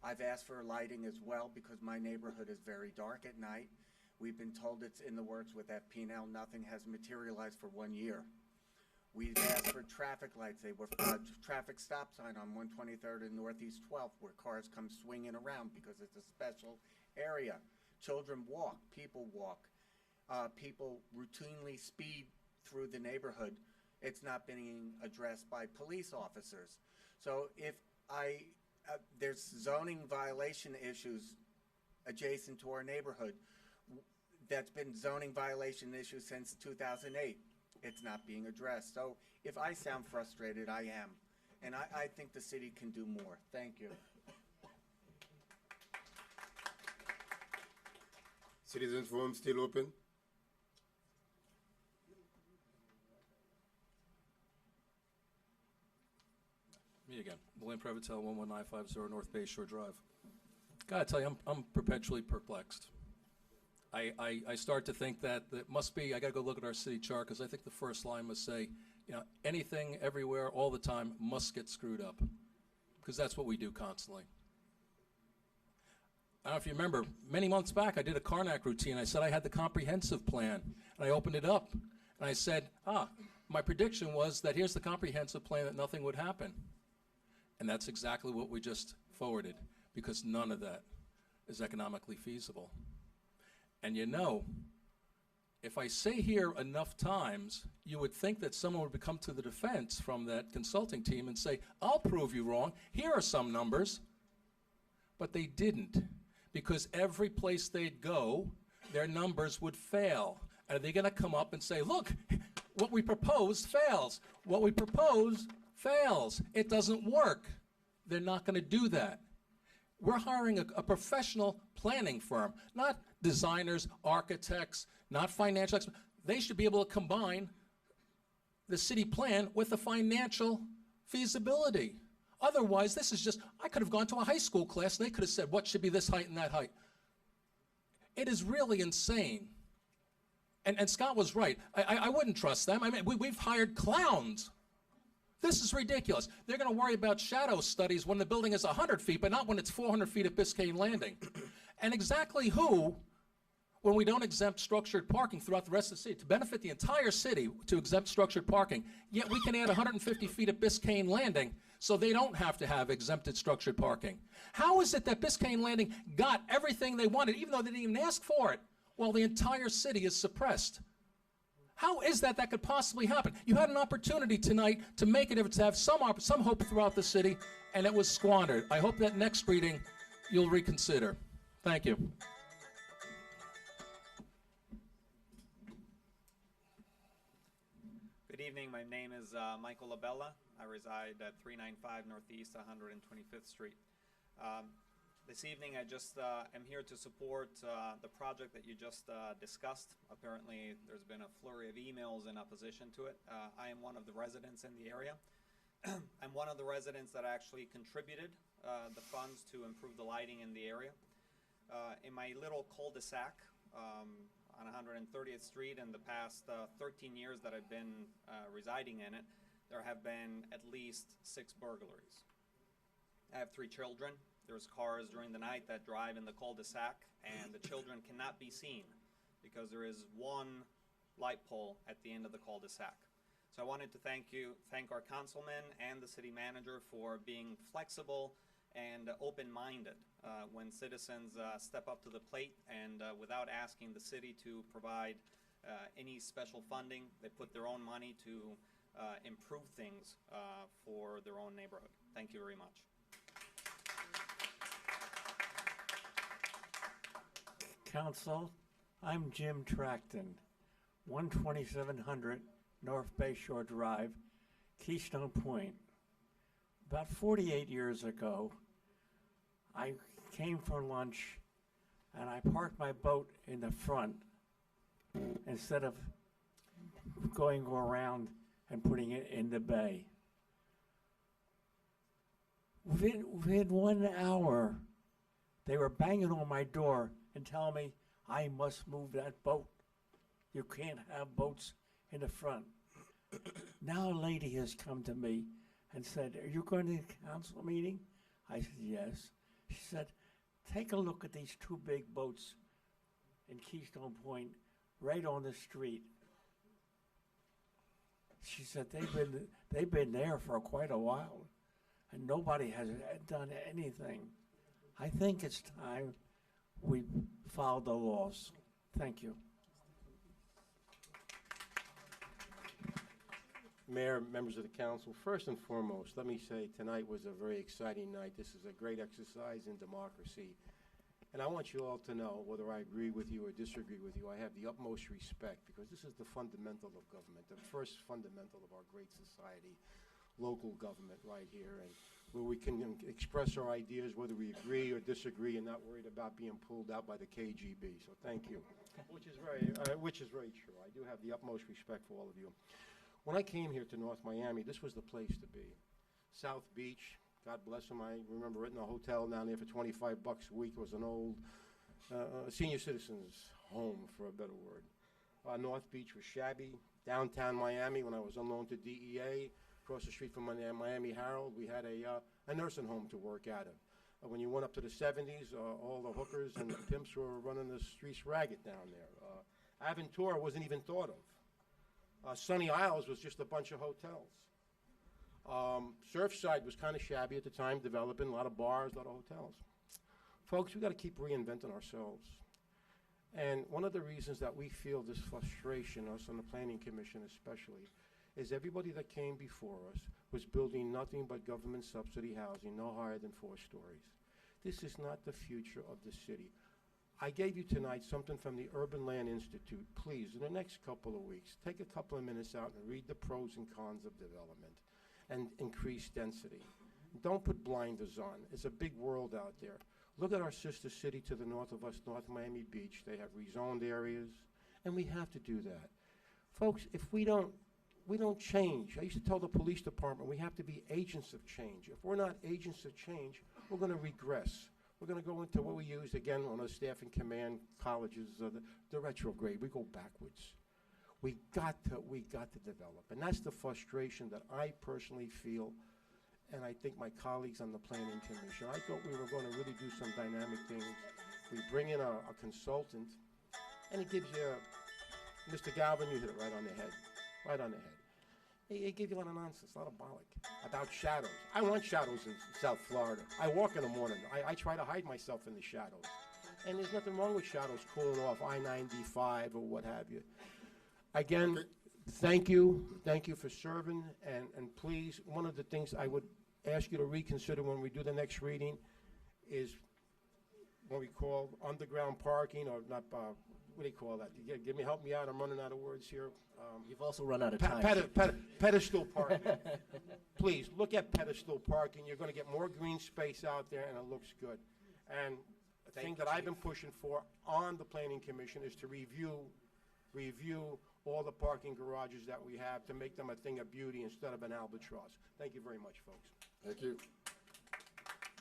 I've asked for lighting as well because my neighborhood is very dark at night. We've been told it's in the works with FP&L. Nothing has materialized for 1 year. We've asked for traffic lights. They were traffic stop sign on 123rd and Northeast 12th where cars come swinging around because it's a special area. Children walk, people walk. People routinely speed through the neighborhood. It's not being addressed by police officers. So if there's zoning violation issues adjacent to our neighborhood, that's been zoning violation issues since 2008. It's not being addressed. So if I sound frustrated, I am. And I think the city can do more. Thank you. Citizens Forum still open? Me again, Blaine Prevotel, 11950 North Bay Shore Drive. Gotta tell you, I'm perpetually perplexed. I start to think that it must be, I gotta go look at our city chart, because I think the first line must say, anything, everywhere, all the time, must get screwed up. Because that's what we do constantly. I don't know if you remember, many months back, I did a Karnak routine. I said I had the comprehensive plan, and I opened it up, and I said, my prediction was that here's the comprehensive plan, that nothing would happen. And that's exactly what we just forwarded, because none of that is economically feasible. And if I say here enough times, you would think that someone would come to the defense from that consulting team and say, I'll prove you wrong, here are some numbers. But they didn't, because every place they'd go, their numbers would fail. And they're gonna come up and say, look, what we proposed fails. What we proposed fails. It doesn't work. They're not gonna do that. We're hiring a professional planning firm, not designers, architects, not financial experts. They should be able to combine the city plan with the financial feasibility. Otherwise, this is just, I could have gone to a high school class and they could have said, what should be this height and that height? It is really insane. And Scott was right. I wouldn't trust them. I mean, we've hired clowns. This is ridiculous. They're going to worry about shadow studies when the building is 100 feet, but not when it's 400 feet at Biscayne Landing. And exactly who, when we don't exempt structured parking throughout the rest of the city, to benefit the entire city to exempt structured parking, yet we can add 150 feet at Biscayne Landing so they don't have to have exempted structured parking. How is it that Biscayne Landing got everything they wanted, even though they didn't even ask for it, while the entire city is suppressed? How is that could possibly happen? You had an opportunity tonight to make it, to have some hope throughout the city, and it was squandered. I hope that next reading you'll reconsider. Thank you. Good evening. My name is Michael Labella. I reside at 395 Northeast 125th Street. This evening, I just am here to support the project that you just discussed. Apparently, there's been a flurry of emails in opposition to it. I am one of the residents in the area. I'm one of the residents that actually contributed the funds to improve the lighting in the area. In my little cul-de-sac on 130th Street, in the past 13 years that I've been residing in it, there have been at least 6 burglaries. I have 3 children. There's cars during the night that drive in the cul-de-sac, and the children cannot be seen because there is one light pole at the end of the cul-de-sac. So I wanted to thank our councilman and the city manager for being flexible and open-minded when citizens step up to the plate, and without asking the city to provide any special funding, they put their own money to improve things for their own neighborhood. Thank you very much. Council, I'm Jim Tracton, 12700 North Bayshore Drive, Keystone Point. About 48 years ago, I came for lunch and I parked my boat in the front instead of going around and putting it in the bay. Within 1 hour, they were banging on my door and telling me I must move that boat. You can't have boats in the front. Now a lady has come to me and said, are you going to the council meeting? I said, yes. She said, take a look at these 2 big boats in Keystone Point right on the street. She said, they've been there for quite a while and nobody has done anything. I think it's time we follow the laws. Thank you. Mayor, members of the council, first and foremost, let me say tonight was a very exciting night. This is a great exercise in democracy. And I want you all to know, whether I agree with you or disagree with you, I have the utmost respect because this is the fundamental of government, the first fundamental of our great society, local government right here, and where we can express our ideas, whether we agree or disagree, and not worried about being pulled out by the KGB. So thank you, which is very true. I do have the utmost respect for all of you. When I came here to North Miami, this was the place to be. South Beach, God bless them. I remember renting a hotel down there for $25 a week. It was an old senior citizens home, for a better word. North Beach was shabby. Downtown Miami, when I was on loan to DEA, across the street from Miami Herald, we had a nursing home to work out of. When you went up to the 70s, all the hookers and the pimps were running the streets ragged down there. Aventura wasn't even thought of. Sunny Isles was just a bunch of hotels. Surfside was kind of shabby at the time, developing a lot of bars, a lot of hotels. Folks, we got to keep reinventing ourselves. And one of the reasons that we feel this frustration, us on the Planning Commission especially, is everybody that came before us was building nothing but government subsidy housing, no higher than 4 stories. This is not the future of the city. I gave you tonight something from the Urban Land Institute. Please, in the next couple of weeks, take a couple of minutes out and read the pros and cons of development and increased density. Don't put blinders on. It's a big world out there. Look at our sister city to the north of us, North Miami Beach. They have rezoned areas, and we have to do that. Folks, if we don't change. I used to tell the police department we have to be agents of change. If we're not agents of change, we're going to regress. We're going to go into what we used again on the staff and command colleges, the retrograde. We go backwards. We got to develop, and that's the frustration that I personally feel, and I think my colleagues on the Planning Commission. I thought we were going to really do some dynamic things. We bring in a consultant, and it gives you, Mr. Galvin, you hit it right on the head. Right on the head. It gives you a lot of nonsense, a lot of bollock about shadows. I want shadows in South Florida. I walk in the morning. I try to hide myself in the shadows. And there's nothing wrong with shadows cooling off I-95 or what have you. Again, thank you. Thank you for serving. And please, one of the things I would ask you to reconsider when we do the next reading is what we call underground parking, or not, what do you call that? Help me out. I'm running out of words here. You've also run out of time. Pedestal parking. Please, look at pedestal parking. You're going to get more green space out there, and it looks good. And the thing that I've been pushing for on the Planning Commission is to review all the parking garages that we have to make them a thing of beauty instead of an albatross. Thank you very much, folks. Thank you.